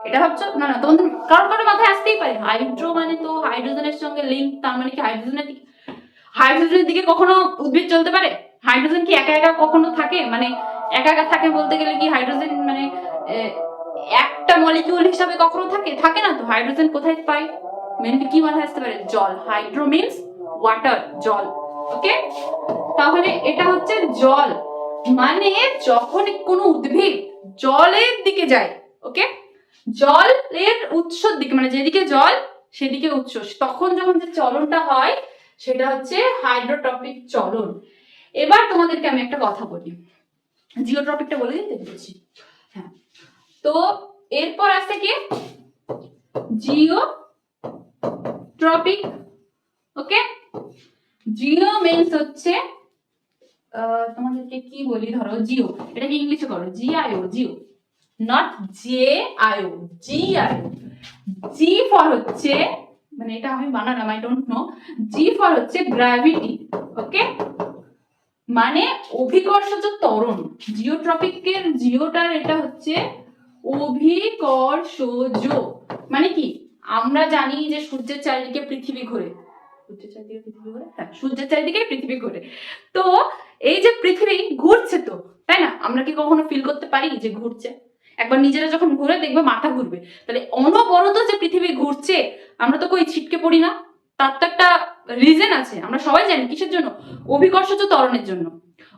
[SPEAKER 1] এটা ভাবছো? না না, তোমাদের কারোর কারোর মাথায় আসতেই পারে হাইড্রো মানে তো হাইড্রোজেনের সঙ্গে লিঙ্ক, তার মানে কি হাইড্রোজেনের দিকে, হাইড্রোজেনের দিকে কখনো উদ্ভিদ চলতে পারে? হাইড্রোজেন কি একা একা কখনো থাকে? মানে একা একা থাকে বলতে গেলে কি হাইড্রোজেন মানে একটা মলিকিউল হিসাবে কখনো থাকে? থাকে না তো। হাইড্রোজেন কোথায় পাই? মেনলি কি মাথায় আসতে পারে? জল। হাইড্রো মিন্স ওয়াটার, জল। ওকে, তাহলে এটা হচ্ছে জল, মানে যখন কোনো উদ্ভিদ জলের দিকে যায়, ওকে, জলের উৎসর দিকে, মানে যেদিকে জল সেদিকে উৎস, তখন যখন যে চলনটা হয় সেটা হচ্ছে হাইড্রোট্রপিক চলন। এবার তোমাদেরকে আমি একটা কথা বলি, জিওট্রপিকটা বলে দিতে বলছি। হ্যাঁ, তো এরপর আছে কি জিওট্রপিক। ওকে, জিও মিন্স হচ্ছে তোমাদেরকে কি বলি, ধরো জিও, এটাকে ইংলিশে করো G I O, geo, not J I O, G I O. G for হচ্ছে, মানে এটা আমি বানালাম, I don't know, G for হচ্ছে গ্র্যাভিটি। ওকে, মানে অভিকর্ষজ ত্বরণ। জিওট্রপিকের জিওটার এটা হচ্ছে অভিকর্ষজ, মানে কি, আমরা জানি যে সূর্যের চারিদিকে পৃথিবী ঘোরে, সূর্যের চারিদিকে পৃথিবী ঘোরে, হ্যাঁ সূর্যের চারিদিকে পৃথিবী ঘোরে। তো এই যে পৃথিবী ঘুরছে তো, তাই না? আমরা কি কখনো ফিল করতে পারি যে ঘুরছে? একবার নিজেরা যখন ঘুরে দেখবে মাথা ঘুরবে। তাহলে অনবরত যে পৃথিবী ঘুরছে, আমরা তো কই ছিটকে পড়ি না, তার তো একটা রিজন আছে, আমরা সবাই জানি কিসের জন্য, অভিকর্ষজ ত্বরণের জন্য।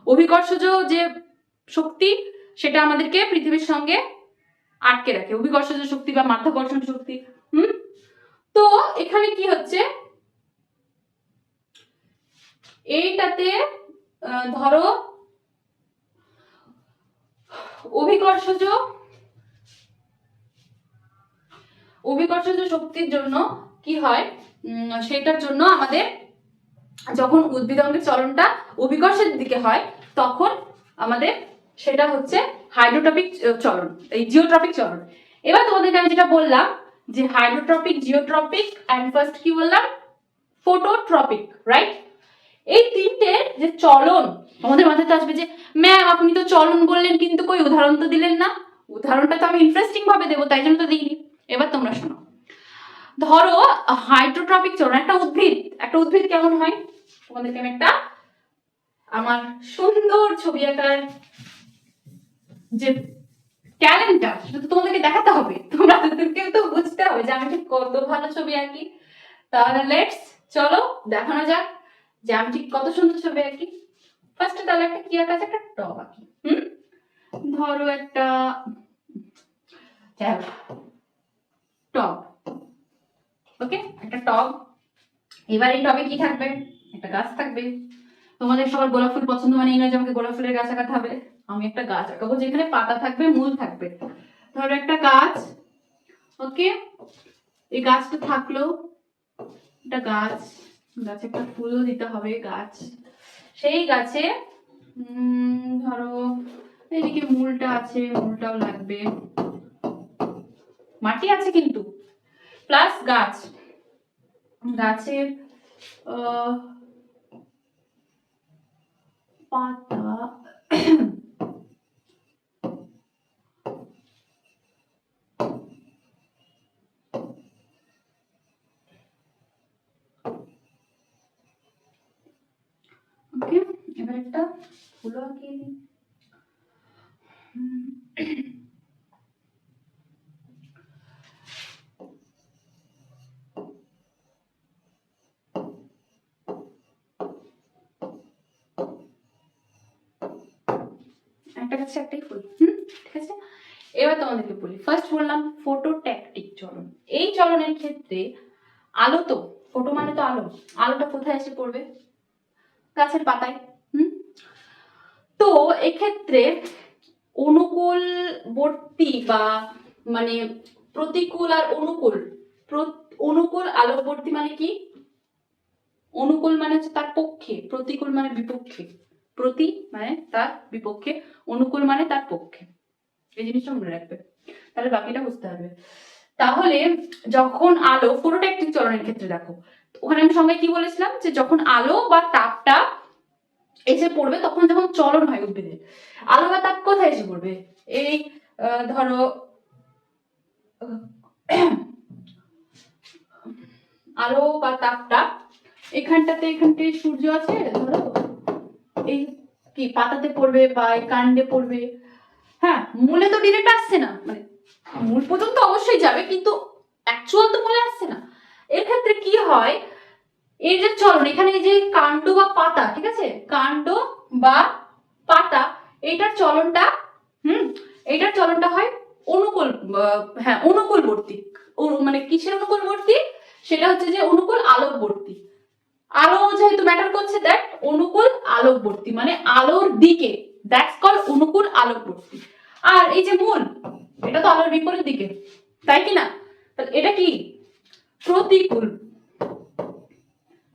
[SPEAKER 1] অভিকর্ষজ যে শক্তি সেটা আমাদেরকে পৃথিবীর সঙ্গে আটকে রাখে, অভিকর্ষজ শক্তি বা মাধ্যাকর্ষণ শক্তি। তো এখানে কি হচ্ছে, এইটাতে ধরো অভিকর্ষজ শক্তির জন্য কি হয়, সেটার জন্য আমাদের যখন উদ্ভিদ অঙ্গের চলনটা অভিকর্ষের দিকে হয়, তখন আমাদের সেটা হচ্ছে হাইড্রোট্রপিক চলন, এই জিওট্রপিক চলন। এবার তোমাদেরকে আমি যেটা বললাম যে হাইড্রোট্রপিক, জিওট্রপিক এন্ড ফার্স্ট কি বললাম, ফোটোট্রপিক, রাইট? এই তিনটে যে চলন আমাদের মাথায় আসবে যে ম্যাম আপনি তো চলন বললেন কিন্তু কই উদাহরণ তো দিলেন না। উদাহরণটা তো আমি ইন্টারেস্টিং ভাবে দেবো, তাই জন্য তো দিইনি। এবার তোমরা শোনো, ধরো হাইড্রোট্রপিক চলন, একটা উদ্ভিদ কেমন হয়, তোমাদেরকে আমি একটা আমার সুন্দর ছবি আঁকার যে ট্যালেন্টটা সেটা তো তোমাদেরকে দেখাতে হবে, তোমাদেরকেও তো বুঝতে হবে যে আমি ঠিক কত ভালো ছবি আঁকি। তাহলে লেটস, চলো দেখানো যাক যে আমি ঠিক কত সুন্দর ছবি আঁকি। ফার্স্টে তাহলে একটা কি আঁকা আছে, একটা টব আঁকি। ধরো একটা টব, ওকে, একটা টব। এবার এই টবে কি থাকবে, একটা গাছ থাকবে। তোমাদের সবার গোলাপ ফুল পছন্দ, মানে এই নয় যে আমাকে গোলাপ ফুলের গাছ আঁকাতে হবে, আমি একটা গাছ আঁকাবো যেখানে পাতা থাকবে, মূল থাকবে। ধরো একটা গাছ, ওকে, এই গাছটা থাকলো, একটা গাছ, গাছে একটা ফুলও দিতে হবে, গাছ, সেই গাছে ধরো এদিকে মূলটা আছে, মূলটাও লাগবে, মাটি আছে কিন্তু, প্লাস গাছ, গাছের পাতা, ওকে, এবার একটা ফুলও আঁকিয়ে দিই। একটা গাছে একটাই ফুল, ঠিক আছে। এবার তোমাদেরকে বলি, ফার্স্ট বললাম ফটোট্যাকটিক চলন। এই চলনের ক্ষেত্রে আলো, তো ফটো মানে তো আলো, আলোটা কোথায় এসে পড়বে, গাছের পাতায়। তো এক্ষেত্রে অনুকূলবর্তী বা মানে প্রতিকূল আর অনুকূল, অনুকূল আলোকবর্তী মানে কি, অনুকূল মানে হচ্ছে তার পক্ষে, প্রতিকূল মানে বিপক্ষে, প্রতি মানে তার বিপক্ষে, অনুকূল মানে তার পক্ষে, এই জিনিসটা মনে রাখবে। তাহলে তাহলে বাকিটা বুঝতে হবে। তাহলে যখন আলো ফটোট্যাকটিক চলনের ক্ষেত্রে দেখো, ওখানে আমি সঙ্গে কি বলেছিলাম যে যখন আলো বা তাপটা এসে পড়বে তখন যখন চলন হয় উদ্ভিদের, আলো বা তাপ কোথায় এসে পড়বে? এই ধরো আলো বা তাপটা এখানটাতে সূর্য আছে ধরো, এই কি পাতাতে পড়বে বা কাণ্ডে পড়বে, হ্যাঁ মূলে তো ডিরেক্ট আসছে না, মানে মূল পর্যন্ত অবশ্যই যাবে কিন্তু অ্যাকচুয়াল তো মূলে আসছে না। এর ক্ষেত্রে কি হয়, এই যে চলন এখানে যে কাণ্ড বা পাতা, ঠিক আছে, কাণ্ড বা পাতা এইটার চলনটা এইটার চলনটা হয় অনুকূল, হ্যাঁ অনুকূলবর্তী, মানে কিসের অনুকূলবর্তী? সেটা হচ্ছে যে অনুকূল আলোকবর্তী। আলো যেহেতু ম্যাটার করছে, দ্যাট অনুকূল আলোকবর্তী মানে আলোর দিকে, দ্যাটস কল অনুকূল আলোকবর্তী। আর এই যে মূল, এটা তো আলোর বিপরীত দিকে, তাই কি না? তাহলে এটা কি? প্রতিকূল,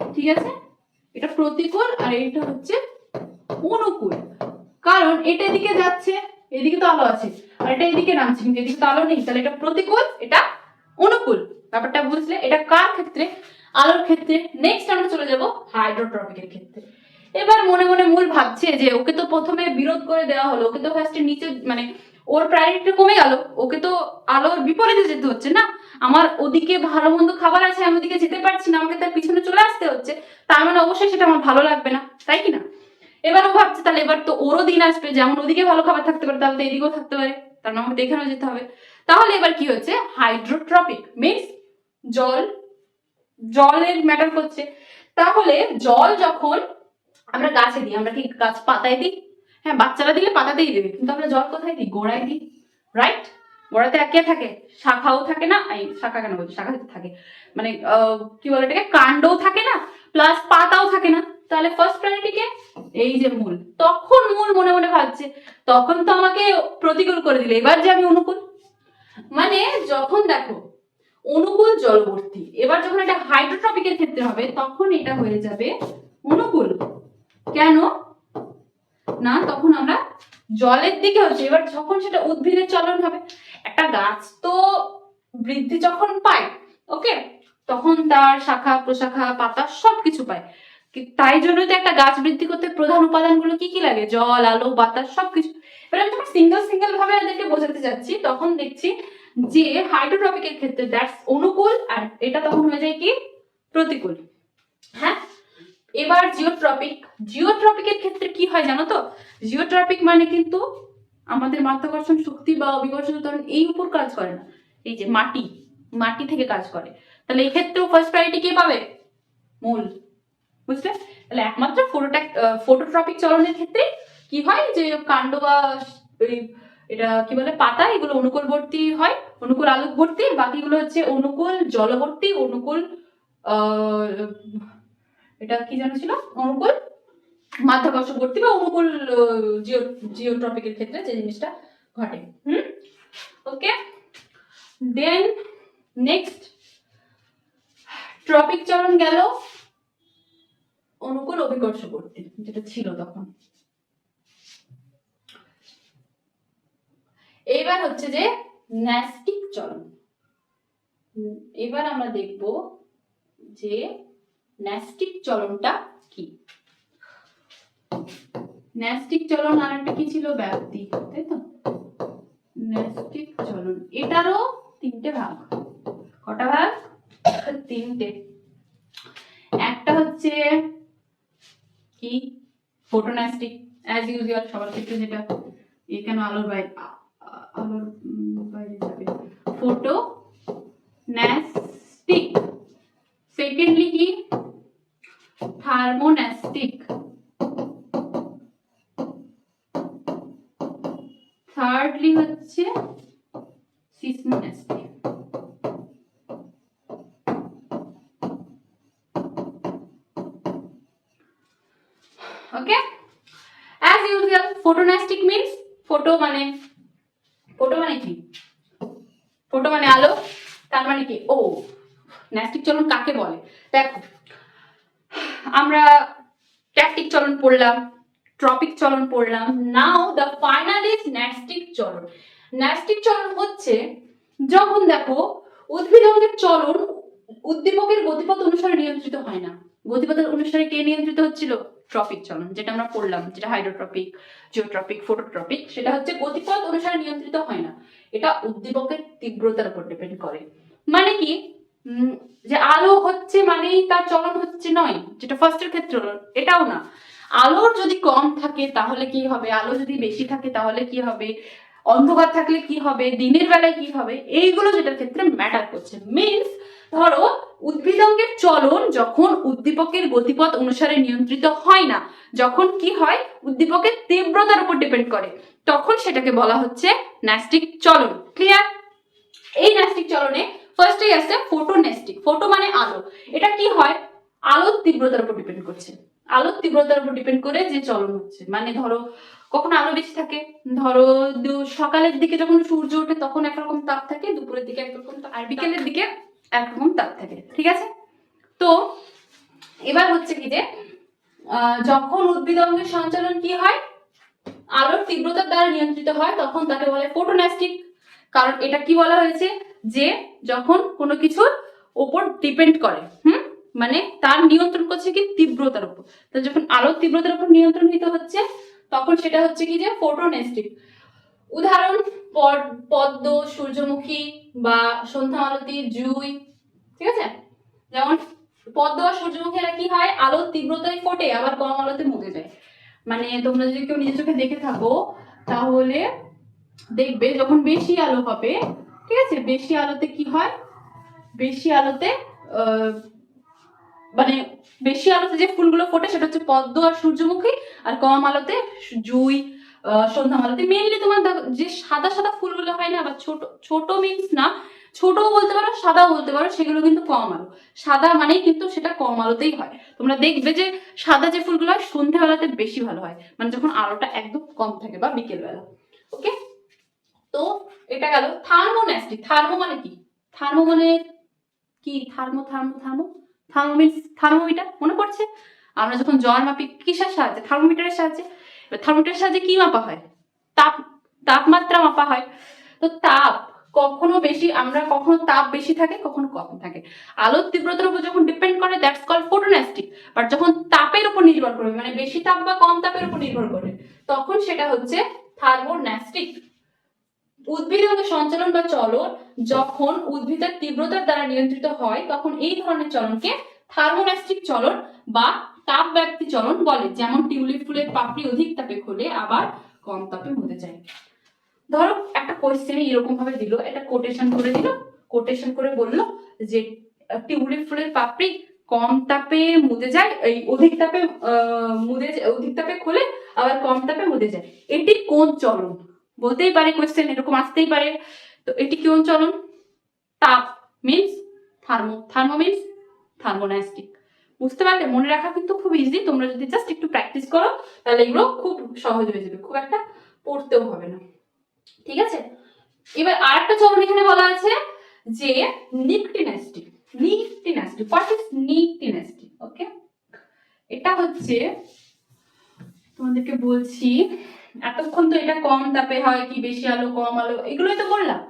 [SPEAKER 1] ঠিক আছে, এটা প্রতিকূল আর এটা হচ্ছে অনুকূল, কারণ এটা এদিকে যাচ্ছে, এদিকে তো আলো আছে, আর এটা এদিকে নামছে কিন্তু এদিকে তো আলো নেই, তাহলে এটা প্রতিকূল, এটা অনুকূল। ব্যাপারটা বুঝলে? এটা কার ক্ষেত্রে? আলোর ক্ষেত্রে। নেক্সট আমরা চলে যাব হাইড্রোট্রপিকের ক্ষেত্রে। এবার মনে মনে মূল ভাবছে যে ওকে তো প্রথমে বিরোধ করে দেওয়া হলো, ওকে তো ফার্স্টে নিচে মানে ওর প্রায়োরিটি কমে গেল, ওকে তো আলোর বিপরীতে যেতে হচ্ছে না, আমার ওদিকে ভালো মন্দ খাবার আছে, আমি ওদিকে যেতে পারছি না, আমাকে তার পিছনে চলে আসতে হচ্ছে, তার মানে অবশ্যই সেটা আমার ভালো লাগবে না, তাই কি না? এবার ও ভাবছে তাহলে এবার তো ওরও দিন আসবে, যেমন ওদিকে ভালো খাবার থাকতে পারে তাহলে তো এদিকেও থাকতে পারে, তার মানে আমাকে এখানেও যেতে হবে। তাহলে এবার কি হচ্ছে, হাইড্রোট্রপিক মিনস জল, জলের ম্যাটার করছে। তাহলে জল যখন আমরা গাছে দিই, আমরা কি গাছ পাতায় দিই? হ্যাঁ বাচ্চারা দিলে পাতাতেই দেবে, কিন্তু আমরা জল কোথায় দিই? গোড়ায় দিই, রাইট? গোড়াতে কে থাকে? শাখাও থাকে না, এই শাখা কেন বলছি, শাখা থাকে মানে কি বলে এটাকে, কাণ্ডও থাকে না প্লাস পাতাও থাকে না, তাহলে ফার্স্ট প্রায়োরিটি কে? এই যে মূল। তখন মূল মনে মনে ভাবছে তখন তো আমাকে প্রতিকূল করে দিলে, এবার যে আমি অনুকূল, মানে যখন দেখো অনুকূল জলবর্তী, এবার যখন এটা হাইড্রোট্রপিকের ক্ষেত্রে হবে তখন এটা হয়ে যাবে অনুকূল। কেন না? তখন আমরা জলের দিকে হচ্ছে, এবার যখন সেটা উদ্ভিদের চলন হবে, একটা গাছ তো বৃদ্ধি যখন পায়, ওকে, তখন তার শাখা প্রশাখা পাতা সবকিছু পায়, তাই জন্যই তো একটা গাছ বৃদ্ধি করতে প্রধান উপাদানগুলো কি কি লাগে? জল, আলো, বাতাস, সবকিছু। এবার আমি যখন সিঙ্গেল ভাবে এদেরকে বোঝাতে যাচ্ছি তখন দেখছি যে হাইড্রোট্রপিকের ক্ষেত্রে দ্যাটস অনুকূল আর এটা তখন হয়ে যায় কি? প্রতিকূল। হ্যাঁ, এবার জিওট্রপিকের ক্ষেত্রে কি হয় জানো তো? জিওট্রপিক মানে কিন্তু আমাদের মাধ্যাকর্ষণ শক্তি বা অভিকর্ষণ ত্বরণ এই উপর কাজ করে না, এই যে মাটি থেকে কাজ করে, তাহলে এই ক্ষেত্রেও ফার্স্ট প্রায়োরিটি কে পাবে? মূল। বুঝলে? তাহলে একমাত্র ফটোট্রপিক চলনের ক্ষেত্রে কি হয় যে কাণ্ড বা এটা কি বলে পাতা, এগুলো অনুকূলবর্তী হয়, অনুকূল আলোকবর্তী, বাকিগুলো হচ্ছে অনুকূল জলবর্তী, অনুকূল এটা কি জানো ছিল, অনুকূল মাধ্যাকর্ষণবর্তী বা অনুকূল জিওট্রপিকের ক্ষেত্রে যে জিনিসটা ঘটে। ওকে, দেন নেক্সট ট্রপিক চলন গেল, অনুকূল অভিকর্ষবর্তী যেটা ছিল তখন। এবার হচ্ছে যে ন্যাস্টিক চলন। এবার আমরা দেখব যে ন্যাস্টিক চলনটা কি। ন্যাস্টিক চলন আর একটা কি ছিল? ব্যাপ্তি, তাই তো? ন্যাস্টিক চলন এটারও তিনটে ভাগ। কটা ভাগ? তিনটে। একটা হচ্ছে কি? ফোটোন্যাস্টিক, অ্যাজ ইউজুয়াল সবার ক্ষেত্রে যেটা, এখানে আলোর বাইরে যাবে, ফোটো ন্যাস্টিক। সেকেন্ডলি কি? থার্মোন্যাস্টিক। থার্ডলি হচ্ছে seismonastic. Okay, as usual photonastic means photo মানে কি? ফোটো মানে আলো, তার মানে কি? ও ন্যাস্টিক চলন কাকে বলে? দেখো আমরা ট্যাকটিক চলন পড়লাম, ট্রপিক চলন পড়লাম, নাও দ্য ফাইনাল ইজ ন্যাস্টিক চলন। ন্যাস্টিক চলন হচ্ছে যখন দেখো উদ্ভিদ অঙ্গের চলন উদ্দীপকের গতিপথ অনুসারে নিয়ন্ত্রিত হয় না। গতিপথের অনুসারে কে নিয়ন্ত্রিত হচ্ছিল? ট্রপিক চলন, যেটা আমরা পড়লাম, যেটা হাইড্রোট্রপিক, জিওট্রপিক, ফোটোট্রপিক, সেটা হচ্ছে গতিপথ অনুসারে নিয়ন্ত্রিত হয় না, এটা উদ্দীপকের তীব্রতার উপর ডিপেন্ড করে। মানে কি, যে আলো হচ্ছে মানেই তার চলন হচ্ছে নয়, যেটা ফার্স্টের ক্ষেত্রে হলো, এটাও না। আলোর যদি কম থাকে তাহলে কি হবে, আলো যদি বেশি থাকে তাহলে কি হবে, অন্ধকার থাকলে কি হবে, দিনের বেলায় কি হবে, এইগুলো যেটার ক্ষেত্রে ম্যাটার করছে। মিনস ধরো উদ্ভিদঙ্গের চলন যখন উদ্দীপকের গতিপথ অনুসারে নিয়ন্ত্রিত হয় না, যখন কি হয় উদ্দীপকের তীব্রতার উপর ডিপেন্ড করে, তখন সেটাকে বলা হচ্ছে ন্যাস্টিক চলন। ক্লিয়ার? এই ন্যাস্টিক চলনে ফার্স্টেই আসছে ফোটোন্যাস্টিক। ফোটো মানে আলো, এটা কি হয়, আলোর তীব্রতার উপর ডিপেন্ড করছে, আলোর তীব্রতার উপর ডিপেন্ড করে যে চলন হচ্ছে। মানে ধরো কখন আলো বেশি থাকে, ধরো সকালের দিকে যখন সূর্য ওঠে তখন একরকম তাপ থাকে, দুপুরের দিকে একরকম, আর বিকেলের দিকে একরকম তাপ থাকে। ঠিক আছে? তো এবার হচ্ছে কি যে যখন উদ্ভিদ অঙ্গের সঞ্চালন কি হয়, আলোর তীব্রতার দ্বারা নিয়ন্ত্রিত হয়, তখন তাকে বলে ফোটোন্যাস্টিক। কারণ এটা কি বলা হয়েছে, যে যখন কোনো কিছুর উপর ডিপেন্ড করে, মানে তার নিয়ন্ত্রণ করছে কি তীব্রতার উপর, তো যখন আলোর তীব্রতার উপর নিয়ন্ত্রণিত হচ্ছে তখন সেটা হচ্ছে কি যে ফোটোন্যাস্টিক। উদাহরণ পদ্ম, সূর্যমুখী বা সন্ধ্যা মালতী, জুই। ঠিক আছে? যেমন পদ্ম আর সূর্যমুখী এরা কি হয়, আলোর তীব্রতায় ফোটে আবার কম আলোতে মুতে যায়। মানে তোমরা যদি কেউ নিজের চোখে দেখে থাকো তাহলে দেখবে যখন বেশি আলো হবে, ঠিক আছে, বেশি আলোতে কি হয়, বেশি আলোতে মানে বেশি আলোতে যে ফুলগুলো ফোটে সেটা হচ্ছে পদ্ম আর সূর্যমুখী, আর কম আলোতে জুই, সন্ধ্যা মালতী। মেইনলি তোমার যে সাদা সাদা ফুলগুলো হয় না, বা ছোট ছোট মিন্স না, ছোটও বলতে পারো সাদাও বলতে পারো, সেগুলো কিন্তু কম আলো, সাদা মানেই কিন্তু সেটা কম আলোতেই হয়। তোমরা দেখবে যে সাদা যে ফুলগুলো হয় সন্ধ্যাবেলাতে বেশি ভালো হয়, মানে যখন আলোটা একদম কম থাকে বা বিকেল বেলা। ওকে, তো এটা গেল থার্মোন্যাস্টিক। থার্মো মানে কি, থার্মো মানে কি, thermo thermo thermo thermometer, thermometer মনে পড়ছে? আমরা যখন জ্বর মাপি কিসের সাহায্যে? থার্মোমিটারের সাহায্যে। থার্মোমিটারের সাহায্যে কি মাপা হয়? তাপ, তাপমাত্রা মাপা হয়। তো তাপ কখনো বেশি, আমরা কখনো তাপ বেশি থাকে কখনো কম থাকে, আলোর তীব্রতার উপর যখন ডিপেন্ড করে দ্যাটস কল্ড ফোটোন্যাস্টিক। বাট যখন তাপের উপর নির্ভর করবে, মানে বেশি তাপ বা কম তাপের উপর নির্ভর করে, তখন সেটা হচ্ছে থার্মোন্যাস্টিক। উদ্ভিদ অঙ্গের সঞ্চালন বা চলন যখন উদ্ভিদের তীব্রতার দ্বারা নিয়ন্ত্রিত হয় তখন এই ধরনের চলনকে থার্মোন্যাস্টিক চলন বা তাপ ব্যাপ্তি চলন বলে। যেমন টিউলিপ ফুলের পাপড়ি অধিক তাপে খোলে আবার কম তাপে মুতে যায়। ধরো একটা কোয়েশ্চেনে এরকম ভাবে দিল, এটা কোটেশন করে দিল, কোটেশন করে বললো যে টিউলিপ ফুলের পাপড়ি কম তাপে মুদে যায়, এই অধিক তাপে অধিক তাপে খোলে আবার কম তাপে মুদে যায়। এটি কোন চলন? বলতেই পারে কোয়েশ্চেন, এরকম আসতেই পারে। তো এটি কোন চলন? তাপ means thermo, thermo means thermonastic. বুঝতে পারলে? মনে রাখা কিন্তু খুব ইজি, তোমরা যদি জাস্ট একটু প্র্যাকটিস করো তাহলে এগুলো খুব সহজ হয়ে যাবে, খুব একটা পড়তেও হবে না। ঠিক আছে? এবার আরেকটা চলন এখানে বলা আছে যে নিকটিন্যাস্টিক। নিকটিন্যাস্টিক, হোয়াট ইজ নিকটিন্যাস্টিক? ওকে, এটা হচ্ছে তোমাদেরকে বলছি, এতক্ষণ তো এটা কম তাপে হয় কি বেশি আলো কম আলো এগুলোই তো বললাম।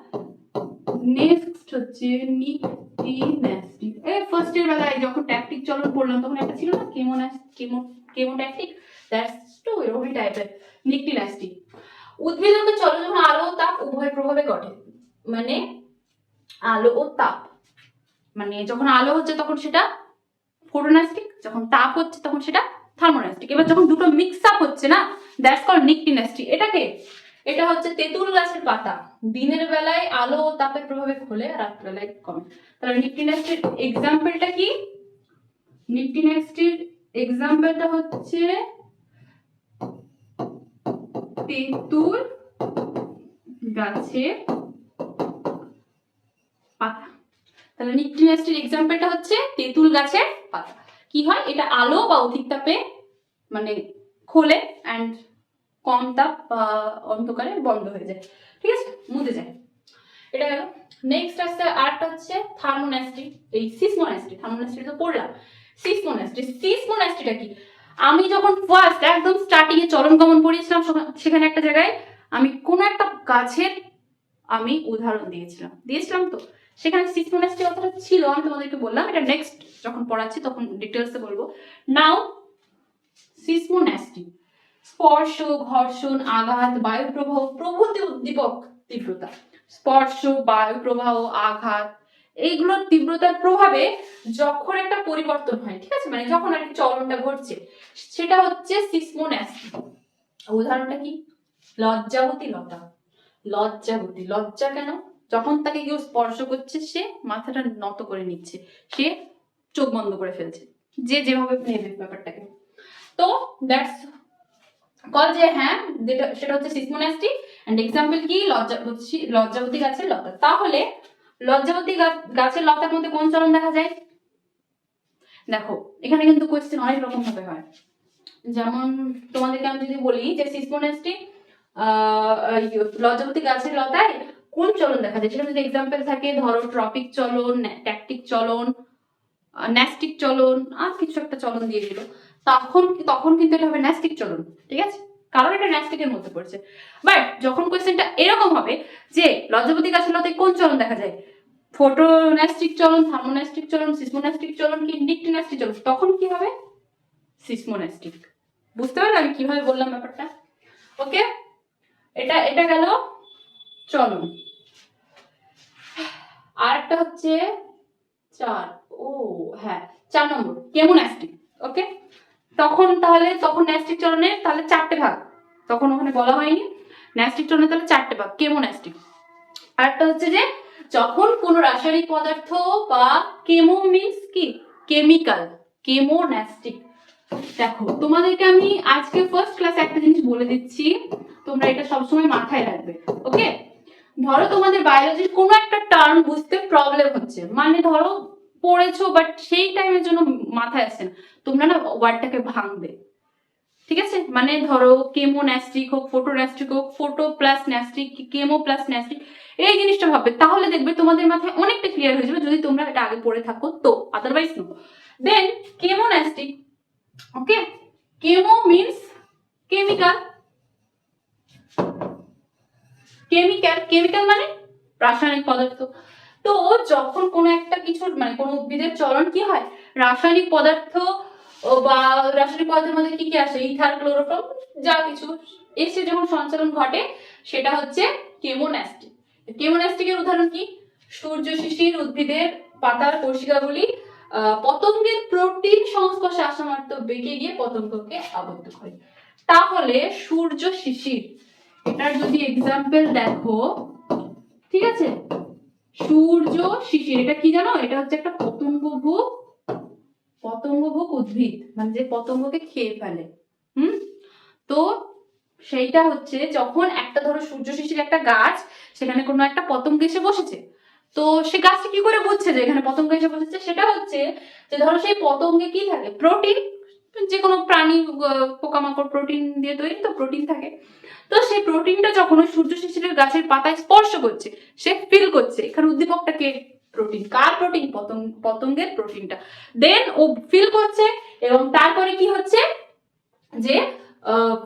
[SPEAKER 1] নেক্সট হচ্ছে নিকটিন্যাস্টিক। এই ফার্স্ট ইয়ার বেলায় যখন ট্যাকটিক চলন পড়লাম তখন একটা ছিল না কেমোট্যাকটিক, দ্যাটস টু এরকমই টাইপের। নিকটিন্যাস্টিক উদ্ভিদ অঙ্গের চলন যখন আলো ও তাপ উভয় প্রভাবে ঘটে, মানে আলো ও তাপ, মানে যখন আলো হচ্ছে তখন সেটা ফোটোন্যাস্টিক, যখন তাপ হচ্ছে তখন সেটা থার্মোন্যাস্টিক। এবার যখন দুটো মিক্স আপ হচ্ছে না, দ্যাটস কল্ড নিকটিন্যাস্টিক। এটাকে, এটা হচ্ছে তেঁতুল গাছের পাতা, দিনের বেলায় আলো ও তাপের প্রভাবে খোলে আর রাত বেলায় কমে। তাহলে নিকটিন্যাস্টির এক্সাম্পলটা কি? নিকটিন্যাস্টির এক্সাম্পলটা হচ্ছে তেঁতুল গাছের পাতা। তাহলে নিকটিন্যাস্টির এক্সাম্পলটা হচ্ছে তেঁতুল গাছের পাতা। কি হয়, এটা আলো বা অধিক তাপে মানে খোলে অ্যান্ড কম তাপ বা অন্ধকারে বন্ধ হয়ে যায়, ঠিক আছে, মুদে যায়। এটা গেল। নেক্সট আসছে আরেকটা হচ্ছে থার্মোন্যাস্টিক, এই সিসমোন্যাস্টিক। থার্মোন্যাস্টিক তো পড়লাম, সিসমোন্যাস্টিক। সিসমোন্যাস্টিকটা কি? আমি যখন ফার্স্ট একদম স্টার্টিং এ চলন গমন পড়িয়েছিলাম সেখানে একটা জায়গায় আমি কোন একটা গাছের আমি উদাহরণ দিয়েছিলাম তো, সেখানে সিসমোনাস্টি কথাটা ছিল, আমি তোমাদেরকে বললাম, এটা নেক্সট যখন পড়াচ্ছি তখন ডিটেলসে বলবো। নাও সিসমোনাস্টি, স্পর্শ, ঘর্ষণ, আঘাত, বায়ু প্রবাহ প্রভৃতি উদ্দীপক তীব্রতা। স্পর্শ, বায়ু প্রবাহ, আঘাত, এইগুলোর তীব্রতার প্রভাবে যখন একটা পরিবর্তন হয়, ঠিক আছে, মানে যখন একটা চলনটা ঘটছে, সেটা হচ্ছে সিসমোনাস্টি। উদাহরণটা কি? লজ্জাবতী লতা। লজ্জাবতী, লজ্জা কেন? যখন তাকে কেউ স্পর্শ করছে সে মাথাটা নত করে নিচ্ছে, সে চোখ বন্ধ করে ফেলছে, যে যেভাবে নেবে ব্যাপারটাকে। তো দ্যাটস কল যে হ্যাঁ, সেটা হচ্ছে সিসমোনাস্টি। এন্ড এক্সাম্পল কি? লজ্জাবতী গাছের লতা। তাহলে লজ্জাবতী গাছের লতার মধ্যে কোন চলন দেখা যায়? দেখো এখানে কিন্তু কোয়েশ্চেন অনেক রকম ভাবে হয়। যেমন তোমাদেরকে আমি যদি বলি যে সিসমোনাস্টি লজ্জাবতী গাছের লতায় কোন চলন দেখা যায়, সেটা যদি এক্সাম্পল থাকে, ধরো ট্রপিক চলন, ট্যাকটিক চলন, ন্যাস্টিক চলন, আর কিছু একটা চলন দিয়ে দিল, তখন কিন্তু এটা হবে ন্যাস্টিক চলন, ঠিক আছে, কারণ এটা ন্যাস্টিকের মধ্যে পড়ছে। বাট যখন কোয়েশ্চেনটা এরকম হবে যে লজ্জাবতী গাছের লতায় কোন চলন দেখা যায়, ফোটোন্যাস্টিক চলন, থার্মোন্যাস্টিক চলন, সিসমোন্যাস্টিক চলন কি নিকটিন্যাস্টিক চলন, তখন কি হবে? সিসমোন্যাস্টিক। বুঝতে পারলে আমি কিভাবে বললাম ব্যাপারটা? ওকে, এটা গেল চলন। আর একটা হচ্ছে 4 নম্বর কেমোন্যাস্টিক। ওকে, তখন ন্যাস্টিক চলনের তাহলে 4টে ভাগ, তখন ওখানে বলা হয়নি, ন্যাস্টিক চলনের তাহলে 4টে ভাগ কেমোন্যাস্টিক। আর একটা হচ্ছে যে যখন কোন রাসায়নিক পদার্থ বা কেমো মিন্স কি কেমিক্যাল, কেমোন্যাস্টিক। দেখো তোমাদেরকে আমি আজকে ফার্স্ট ক্লাসে একটা জিনিস বলে দিচ্ছি, তোমরা এটা সবসময় মাথায় রাখবে। ওকে, ধরো তোমাদের বায়োলজির কোনো একটা টার্ম বুঝতে প্রবলেম হচ্ছে, মানে ধরো পড়েছো বাট সেই টাইমের জন্য মাথায় আসছে না, তোমরা না ওয়ার্ডটাকে ভাঙবে, ঠিক আছে, মানে ধরো কেমোন্যাস্টিক হোক, ফোটোন্যাস্টিক হোক, photo plus nastic, chemo plus nastic, এই জিনিসটা ভাববে, তাহলে দেখবে তোমাদের মাথায় অনেকটা ক্লিয়ার হয়ে যাবে, যদি তোমরা এটা আগে পড়ে থাকো তো, আদারওয়াইজ নো। দেন কেমোন্যাস্টিক, ওকে, কেমো মিন্স কেমিক্যাল, কেমিক্যাল মানে রাসায়নিক পদার্থ। তো যখন কোনো একটা কিছুর মানে কোনো উদ্ভিদের চলন কি হয়, রাসায়নিক পদার্থ বা রাসায়নিক পদার্থের মধ্যে কি কি আসে, ইথার, ক্লোরোফর্ম, যা কিছু এসে যখন সঞ্চালন ঘটে, সেটা হচ্ছে কেমোন্যাস্টিক। কেমোন্যাস্টিকের উদাহরণ কি? সূর্য শিশির, উদ্ভিদের পাতার কোষিকাগুলি পতঙ্গের প্রোটিন সংস্পর্শে আসা মাত্র বেঁকে গিয়ে পতঙ্গকে আবদ্ধ করে। তাহলে সূর্য শিশির, এটার যদি এক্সাম্পল দেখো, ঠিক আছে, সূর্য শিশির, এটা কি জানো? এটা হচ্ছে একটা পতঙ্গভুক উদ্ভিদ, মানে যে পতঙ্গকে খেয়ে ফেলে। তো সেইটা হচ্ছে যখন একটা ধরো সূর্য শিশির একটা গাছ, সেখানে কোনো একটা পতঙ্গ এসে বসেছে, তো সে গাছটা কি করে বুঝছে যে এখানে পতঙ্গ এসে বসেছে? সেটা হচ্ছে যে ধরো সেই পতঙ্গে কি থাকে, প্রোটিন, যে কোনো প্রাণী, পোকামাকড় প্রোটিন দিয়ে তৈরি, তো প্রোটিন থাকে, তো সেই প্রোটিনটা যখন ওই সূর্য শিশিরের গাছের পাতায় স্পর্শ করছে, সে ফিল করছে, এখানে উদ্দীপকটাকে প্রোটিন, কার প্রোটিন? পতঙ্গের প্রোটিনটা। দেন ও ফিল করছে, এবং তারপরে কি হচ্ছে যে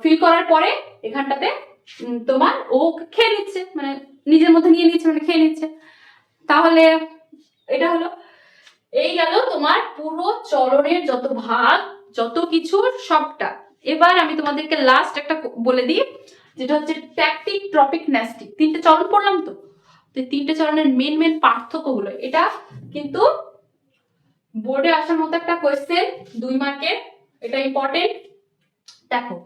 [SPEAKER 1] ফিল করার পরে এখানটাতে তোমার ও খেয়ে নিচ্ছে, মানে নিজের মধ্যে নিয়ে নিচ্ছে, মানে খেয়ে নিচ্ছে। তাহলে এটা হলো, এই গেল তোমার পুরো চলনের যত ভাগ, যত কিছু সবটা। এবার আমি তোমাদেরকে লাস্ট একটা বলে দিই, যেটা হচ্ছে ট্যাকটিক, ট্রপিক, ন্যাস্টিক। 3টে চলন পড়লাম তো, 3টে চলনের মেন পার্থক্য গুলো, এটা কিন্তু বোর্ডে আসার মতো একটা কোয়েশ্চেন, 2 মার্কের, এটা ইম্পর্টেন্ট। দেখো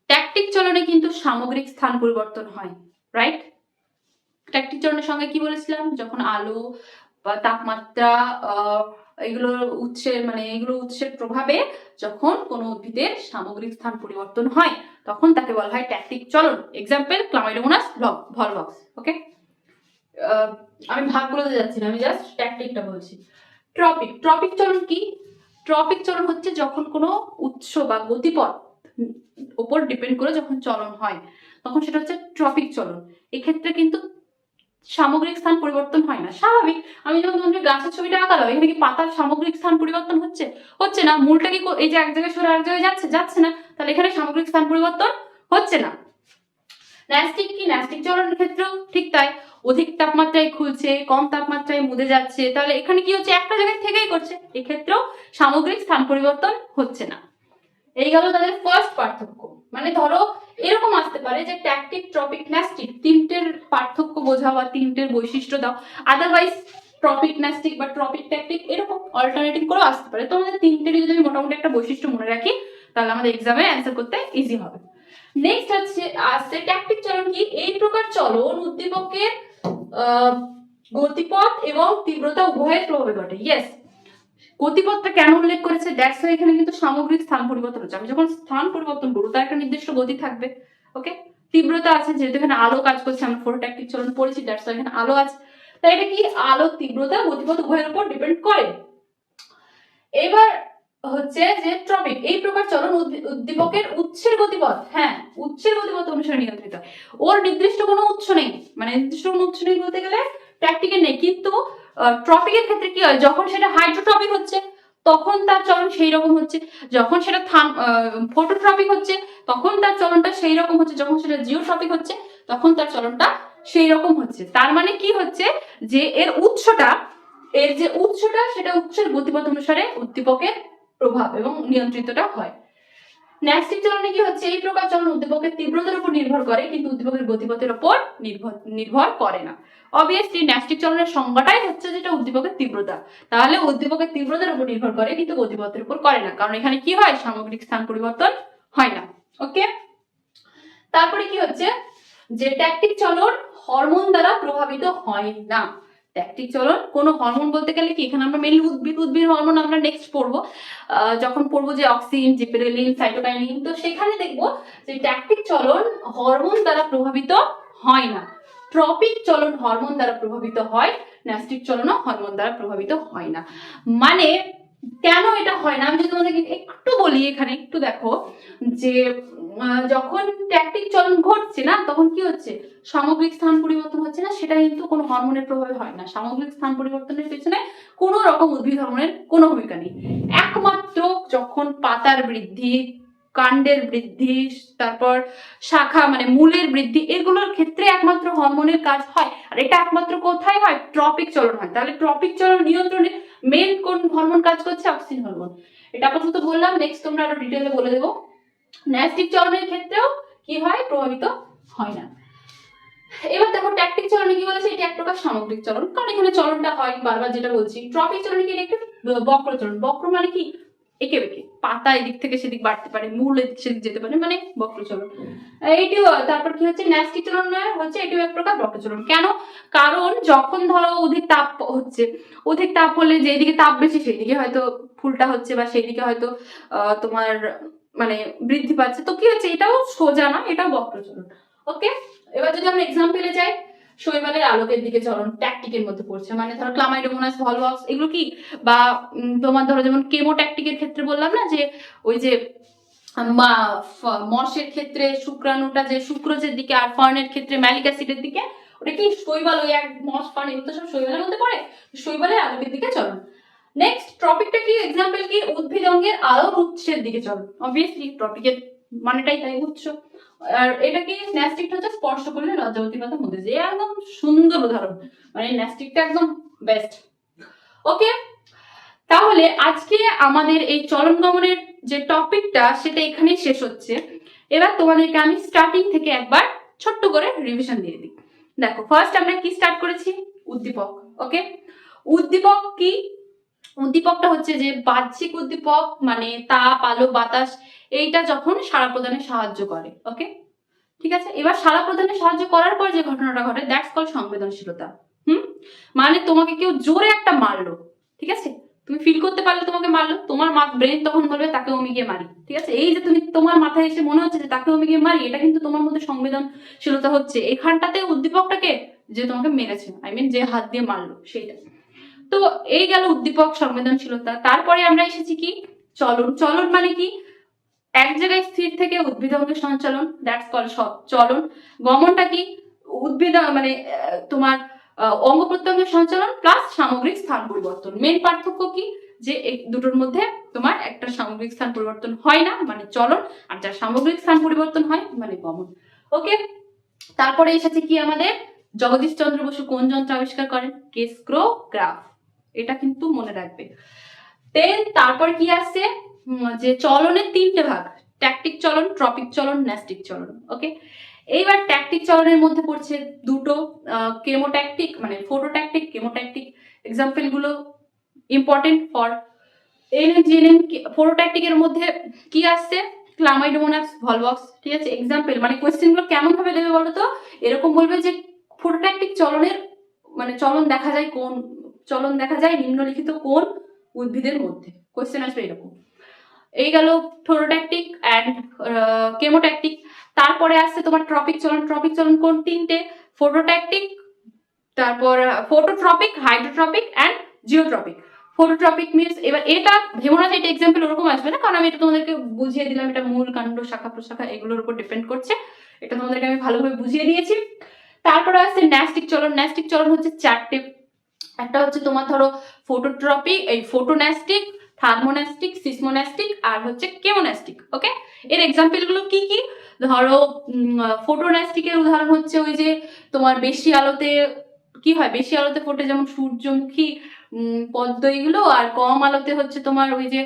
[SPEAKER 1] ট্যাকটিক চলনে কিন্তু সামগ্রিক স্থান পরিবর্তন হয়, রাইট? ট্যাকটিক চলনের সঙ্গে কি বলেছিলাম, যখন আলো বা তাপমাত্রা এগুলোর উৎসের প্রভাবে যখন কোনো উদ্ভিদের সামগ্রিক স্থান পরিবর্তন হয়, তখন তাকে বলা হয় ট্যাকটিক চলন। Example chlamydomonas Volvox. ওকে, আমি ভাগগুলোতে যাচ্ছি না, আমি জাস্ট ট্যাকটিকটা বলছি। ট্রপিক চলন কি? ট্রপিক চলন হচ্ছে যখন কোনো উৎস বা গতিপথ উপর ডিপেন্ড করে যখন চলন হয়, তখন সেটা হচ্ছে ট্রপিক চলন। এক্ষেত্রে কিন্তু সামগ্রিক স্থান পরিবর্তন হয় না, স্বাভাবিক। আমি যখন তোমাদের গাছের ছবিটা আঁকালাম, এখানে কি পাতার সামগ্রিক স্থান পরিবর্তন হচ্ছে না? মূলটা কি এই যে এক জায়গায় সরে আরেক জায়গায় যাচ্ছে না, তাহলে এখানে সামগ্রিক স্থান পরিবর্তন হচ্ছে না। ন্যাস্টিক কি? ন্যাস্টিক চলনের ক্ষেত্রেও ঠিক তাই, অধিক তাপমাত্রায় খুলছে, কম তাপমাত্রায় মুদে যাচ্ছে, তাহলে এখানে কি হচ্ছে, একটা জায়গায় থেকেই করছে, এক্ষেত্রেও সামগ্রিক স্থান পরিবর্তন হচ্ছে না। এই গেল তাদের ফার্স্ট পার্থক্য। মানে ধরো এরকম আসতে পারে যে ট্যাকটিক, ট্রপিক, ন্যাস্টিক, তিনটের পার্থক্য বোঝাও বা তিনটের বৈশিষ্ট্য দাও, আদারওয়াইজ ট্রপিক ন্যাস্টিক বা ট্রপিক ট্যাকটিক এরকম অল্টারনেটিভ করেও আসতে পারে। তো আমাদের তিনটেরই যদি আমি মোটামুটি একটা বৈশিষ্ট্য মনে রাখি তাহলে আমাদের এক্সামে অ্যান্সার করতে ইজি হবে। নেক্সট আসছে ট্যাকটিক চলন কি, এই প্রকার চলন উদ্দীপকের গতিপথ এবং তীব্রতা উভয়ের প্রভাবে ঘটে। ইয়েস, গতিপথটা কেন উল্লেখ করেছে, দ্যাটস ওয়াই এখানে কিন্তু সামগ্রিক স্থান পরিবর্তন হচ্ছে। আমি যখন স্থান পরিবর্তন করবো তার একটা নির্দিষ্ট গতি থাকবে, ওকে। তীব্রতা আছে, যেহেতু এখানে আলো কাজ করছে, আমরা ফোটোট্যাকটিক চলন পড়েছি, দ্যাটস ওয়াই এখানে আলো আছে। তাই এটা কি, আলো তীব্রতা গতিপথ উভয়ের উপর ডিপেন্ড করে। এবার হচ্ছে যে ট্রপিক, এই প্রকার চলন উদ্দীপকের উৎসের গতিপথ, হ্যাঁ উৎসের গতিপথ অনুসারে নিয়ন্ত্রিত। ওর নির্দিষ্ট কোনো উৎস নেই, মানে নির্দিষ্ট কোনো উৎস নেই বলতে গেলে ট্যাকটিকের নেই, কিন্তু ট্রপিকের ক্ষেত্রে কি হয়, যখন সেটা হাইড্রোট্রপিক হচ্ছে তখন তার চলন সেই রকম হচ্ছে, যখন সেটা ফোটোট্রপিক হচ্ছে তখন তার চলনটা সেই রকম হচ্ছে, যখন সেটা জিওট্রপিক হচ্ছে তখন তার চলনটা সেই রকম হচ্ছে। তার মানে কি হচ্ছে যে এর যে উৎসটা সেটা উৎসের গতিপথ অনুসারে উদ্দীপকের প্রভাব এবং নিয়ন্ত্রিতটা হয়। ন্যাস্টিক চলনে কি হচ্ছে, এই প্রকার চলন উদ্দীপকের তীব্রতার উপর নির্ভর করে কিন্তু উদ্দীপকের গতিপথের উপর নির্ভর করে না। অবভিয়াসলি ন্যাস্টিক চলনের সংজ্ঞাটাই হচ্ছে যেটা উদ্দীপকের তীব্রতা, তাহলে উদ্দীপকের তীব্রতার উপর নির্ভর করে কিন্তু গতিপথের উপর করে না, কারণ এখানে কি হয়, সামগ্রিক স্থান পরিবর্তন হয় না, ওকে। তারপরে কি হচ্ছে যে ট্যাকটিক চলন হরমোন দ্বারা প্রভাবিত হয় না। ট্যাকটিক চলন কোনো হরমোন বলতে গেলে কি, এখানে আমরা মেনলি উদ্ভিদ হরমোন আমরা নেক্সট পড়বো, যখন পড়বো যে অক্সিন, জিবেরেলিন, সাইটোকাইনিন, তো সেখানে দেখবো যে ট্যাকটিক চলন হরমোন দ্বারা প্রভাবিত হয় না। ট্রপিক চলন হরমোন দ্বারা প্রভাবিত হয়, ন্যাস্টিক চলনও হরমোন দ্বারা প্রভাবিত হয় না। মানে কেন এটা হয় না আমি যদি তোমাদেরকে একটু বলি, এখানে একটু দেখো যে যখন ট্যাকটিক চলন ঘটছে না তখন কি হচ্ছে, সামগ্রিক স্থান পরিবর্তন হচ্ছে না, সেটা কিন্তু কোনো হরমোনের প্রভাবে হয় না। সামগ্রিক স্থান পরিবর্তনের পেছনে কোনো রকম উদ্ভিদ হরমোনের কোনো ভূমিকা নেই। একমাত্র যখন পাতার বৃদ্ধি, কাণ্ডের বৃদ্ধি, তারপর শাখা মানে মূলের বৃদ্ধি, এগুলোর ক্ষেত্রে একমাত্র হরমোনের কাজ হয়, আর এটা একমাত্র কোথায় হয়, ট্রপিক চলন হয়। তাহলে ট্রপিক চলন নিয়ন্ত্রণে মেন কোন হরমোন কাজ করছে, অক্সিন হরমোন। এটা আপাতত বললাম, নেক্সট তোমরা আরো ডিটেইলে বলে দেবো। ন্যাস্টিক চলনের ক্ষেত্রেও কি হয়, প্রভাবিত হয় না। এবার দেখো ট্যাকটিক চলনে কি বলেছে, এটা এক প্রকার সামগ্রিক চলন, কারণ এখানে চলনটা হয় বারবার যেটা বলছি। ট্রপিক চলনে কি, এটা একটু বক্র চলন। বক্র মানে কি, একে বেঁকে, পাতা এদিক থেকে সেদিক বাড়তে পারে, মূল এদিক সেদিক যেতে পারে, মানে বক্র চলন। এইটিও তারপর কি হচ্ছে, ন্যাস্টিক চলন হচ্ছে এটিও এক প্রকার বক্র চলন। কেন, কারণ যখন ধরো অধিক তাপ হচ্ছে, অধিক তাপ হলে যেদিকে তাপ বেশি সেই দিকে হয়তো ফুলটা হচ্ছে বা সেই দিকে হয়তো তোমার মানে বৃদ্ধি পাচ্ছে, তো কি হচ্ছে, এটাও সোজা না, এটাও বক্র চলন, ওকে। এবার যদি আমরা এক্সাম্পলে যাই, শৈবালের আলোকের দিকে চলন ট্যাকটিকের মধ্যে পড়ছে, মানে ধরো ক্লামাইডোমোনাস ভলভক্স এগুলো কি, বা তোমার ধরো যেমন কেমোট্যাকটিকের ক্ষেত্রে বললাম না যে ওই যে মশের ক্ষেত্রে শুক্রাণুটা যে শুক্রজের দিকে, আর ফার্নের ক্ষেত্রে ম্যালিক অ্যাসিডের দিকে, ওটা কি শৈবাল, ওই এক মশ ফার্ন এগুলো তো সব শৈবালের মধ্যে পড়ে, শৈবালের আলোকের দিকে চলন। নেক্সট টপিকটা কি, এক্সাম্পল কি, উদ্ভিদ অঙ্গের আলোর উৎসের দিকে চলন। অবভিয়াসলি টপিকের মানেটাই তাই, উৎস। আর এটা কি, ন্যাস্টিকটা হচ্ছে স্পর্শ করলে লজ্জাবতী পাতা মধ্যে যে, একদম সুন্দর উদাহরণ, মানে ন্যাস্টিকটা একদম বেস্ট, ওকে। তাহলে আজকে আমাদের এই চলন গমনের যে টপিকটা সেটা এখানেই শেষ হচ্ছে। এবার তোমাদেরকে আমি স্টার্টিং থেকে একবার ছোট্ট করে রিভিশন দিয়ে দিই। দেখো ফার্স্ট আমরা কি স্টার্ট করেছি, উদ্দীপক, ওকে। উদ্দীপক কি, উদ্দীপকটা হচ্ছে যে বাহ্যিক উদ্দীপক, মানে তাপ, আলো, বাতাস, এইটা যখন সাড়া প্রদানে সাহায্য করে, ওকে ঠিক আছে। এবার সাড়া প্রদানে সাহায্য করার পর যে ঘটনাটা ঘটে, দ্যাটস কল সংবেদনশীলতা। মানে তোমাকে কেউ জোরে একটা মারলো, ঠিক আছে, তুমি ফিল করতে পারলে তোমাকে মারলো, তোমার ব্রেন তখন বলবে তাকে আমি গিয়ে মারি, ঠিক আছে। এই যে তুমি, তোমার মাথায় এসে মনে হচ্ছে যে তাকে আমি গিয়ে মারি, এটা কিন্তু তোমার মধ্যে সংবেদনশীলতা হচ্ছে। এখানটাতে উদ্দীপকটাকে যে তোমাকে মেরেছে, আই মিন যে হাত দিয়ে মারলো সেইটা। তো এই গেল উদ্দীপক, সংবেদনশীলতা। তারপরে আমরা এসেছি কি, চলন। চলন মানে কি, এক জায়গায় স্থির থেকে উদ্ভিদ অঙ্গের সঞ্চালন, দ্যাটস কল চলন। গমনটা কি, উদ্ভিদ মানে তোমার অঙ্গ প্রত্যঙ্গের সঞ্চালন প্লাস সামগ্রিক স্থান পরিবর্তন। মেন পার্থক্য কি, যে এই দুটোর মধ্যে তোমার একটা সামগ্রিক স্থান পরিবর্তন হয় না মানে চলন, আর যার সামগ্রিক স্থান পরিবর্তন হয় মানে গমন, ওকে। তারপরে এসেছে কি আমাদের জগদীশ চন্দ্র বসু কোন যন্ত্র আবিষ্কার করেন? ক্রেস্কোগ্রাফ। এটা কিন্তু মনে রাখবে। দেন তারপর কি আসছে, যে চলনের 3টে ভাগ, ট্যাকটিক চলন, ট্রপিক চলন, ন্যাস্টিক চলন। ওকে, এইবার ট্যাকটিক চলনের মধ্যে পড়ছে দুটো, কেমোট্যাকটিক মানে ফোটোট্যাকটিক, কেমোট্যাকটিক। এক্সাম্পল গুলো ইম্পর্টেন্ট ফর এনএনজিএনএম। ফোটোট্যাকটিকের মধ্যে কি আসছে? Chlamydomonas, Volvox. ঠিক আছে, এক্সাম্পল মানে কোয়েশ্চেন গুলো কেমন ভাবে দেবে বলো তো? এরকম বলবে যে ফোটোট্যাকটিক চলনের মানে চলন দেখা যায় নিম্নলিখিত কোন উদ্ভিদের মধ্যে। কোয়েশ্চেন আসবে এরকম। এই গেল ফোটোট্যাকটিক অ্যান্ড কেমোট্যাকটিক। তারপরে আসছে তোমার ট্রপিক চলন। ট্রপিক চলন কোন? 3টে, ফোটোট্যাকটিক, তারপর phototropic, hydrotropic and geotropic. Phototropic means, এবার এটা ভেবো না যে এটা এক্সাম্পল ওরকম আসবে না, কারণ আমি এটা তোমাদেরকে বুঝিয়ে দিলাম, এটা মূল, কাণ্ড, শাখা প্রশাখা এগুলোর উপর ডিপেন্ড করছে। এটা তোমাদেরকে আমি ভালোভাবে বুঝিয়ে দিয়েছি। তারপরে আসছে ন্যাস্টিক চলন। ন্যাস্টিক চলন হচ্ছে 4টে। একটা হচ্ছে তোমার ধরো ফোটোট্রপিক, এই ফোটোন্যাস্টিক, থার্মোন্যাস্টিক, সিসমোন্যাস্টিক আর হচ্ছে কেমোন্যাস্টিক। ওকে, এর এক্সাম্পল গুলো কি কি? ধরো ফোটোন্যাস্টিকের উদাহরণ হচ্ছে ওই যে তোমার বেশি আলোতে কি হয়, বেশি আলোতে ফোটে যেমন সূর্যমুখী, পদ্ম এগুলো, আর কম আলোতে হচ্ছে তোমার ওই যে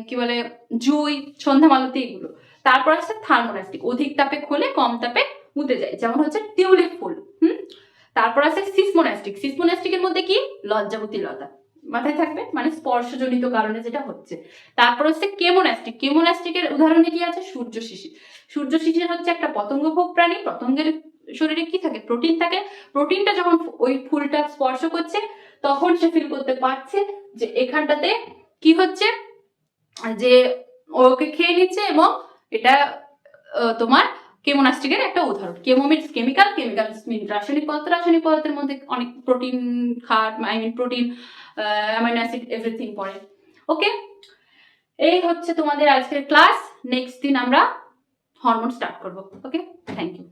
[SPEAKER 1] কি বলে জুঁই, সন্ধ্যা মালতী এগুলো। তারপর আসছে থার্মোন্যাস্টিক, অধিক তাপে খোলে কম তাপে মুতে যায়, যেমন হচ্ছে টিউলিপ ফুল। তারপর আছে সিসমোন্যাস্টিক। সিসমোন্যাস্টিকের মধ্যে কি? লজ্জাবতী লতা, মাথায় থাকবে, মানে স্পর্শজনিত কারণে যেটা হচ্ছে। তারপর হচ্ছে কেমোন্যাস্টিক। কেমোন্যাস্টিকের উদাহরণে কি আছে? সূর্য শিশির। সূর্য শিশির হচ্ছে একটা পতঙ্গভোগ প্রাণী। পতঙ্গের শরীরে কি থাকে? প্রোটিন থাকে। প্রোটিনটা যখন ওই ফুলটা স্পর্শ করছে তখন সে ফিল করতে পারছে যে এখানটাতে কি হচ্ছে, যে ওকে খেয়ে নিচ্ছে, এবং এটা তোমার কেমোন্যাস্টিকের একটা উদাহরণ। Chemo means chemical, chemical means রাসায়নিক পদার্থ, রাসায়নিক পদার্থের মধ্যে অনেক protein, protein, amino acid, everything পড়ে। ওকে, এই হচ্ছে তোমাদের আজকের ক্লাস। নেক্সট দিন আমরা হরমোন স্টার্ট করবো। ওকে, থ্যাংক ইউ।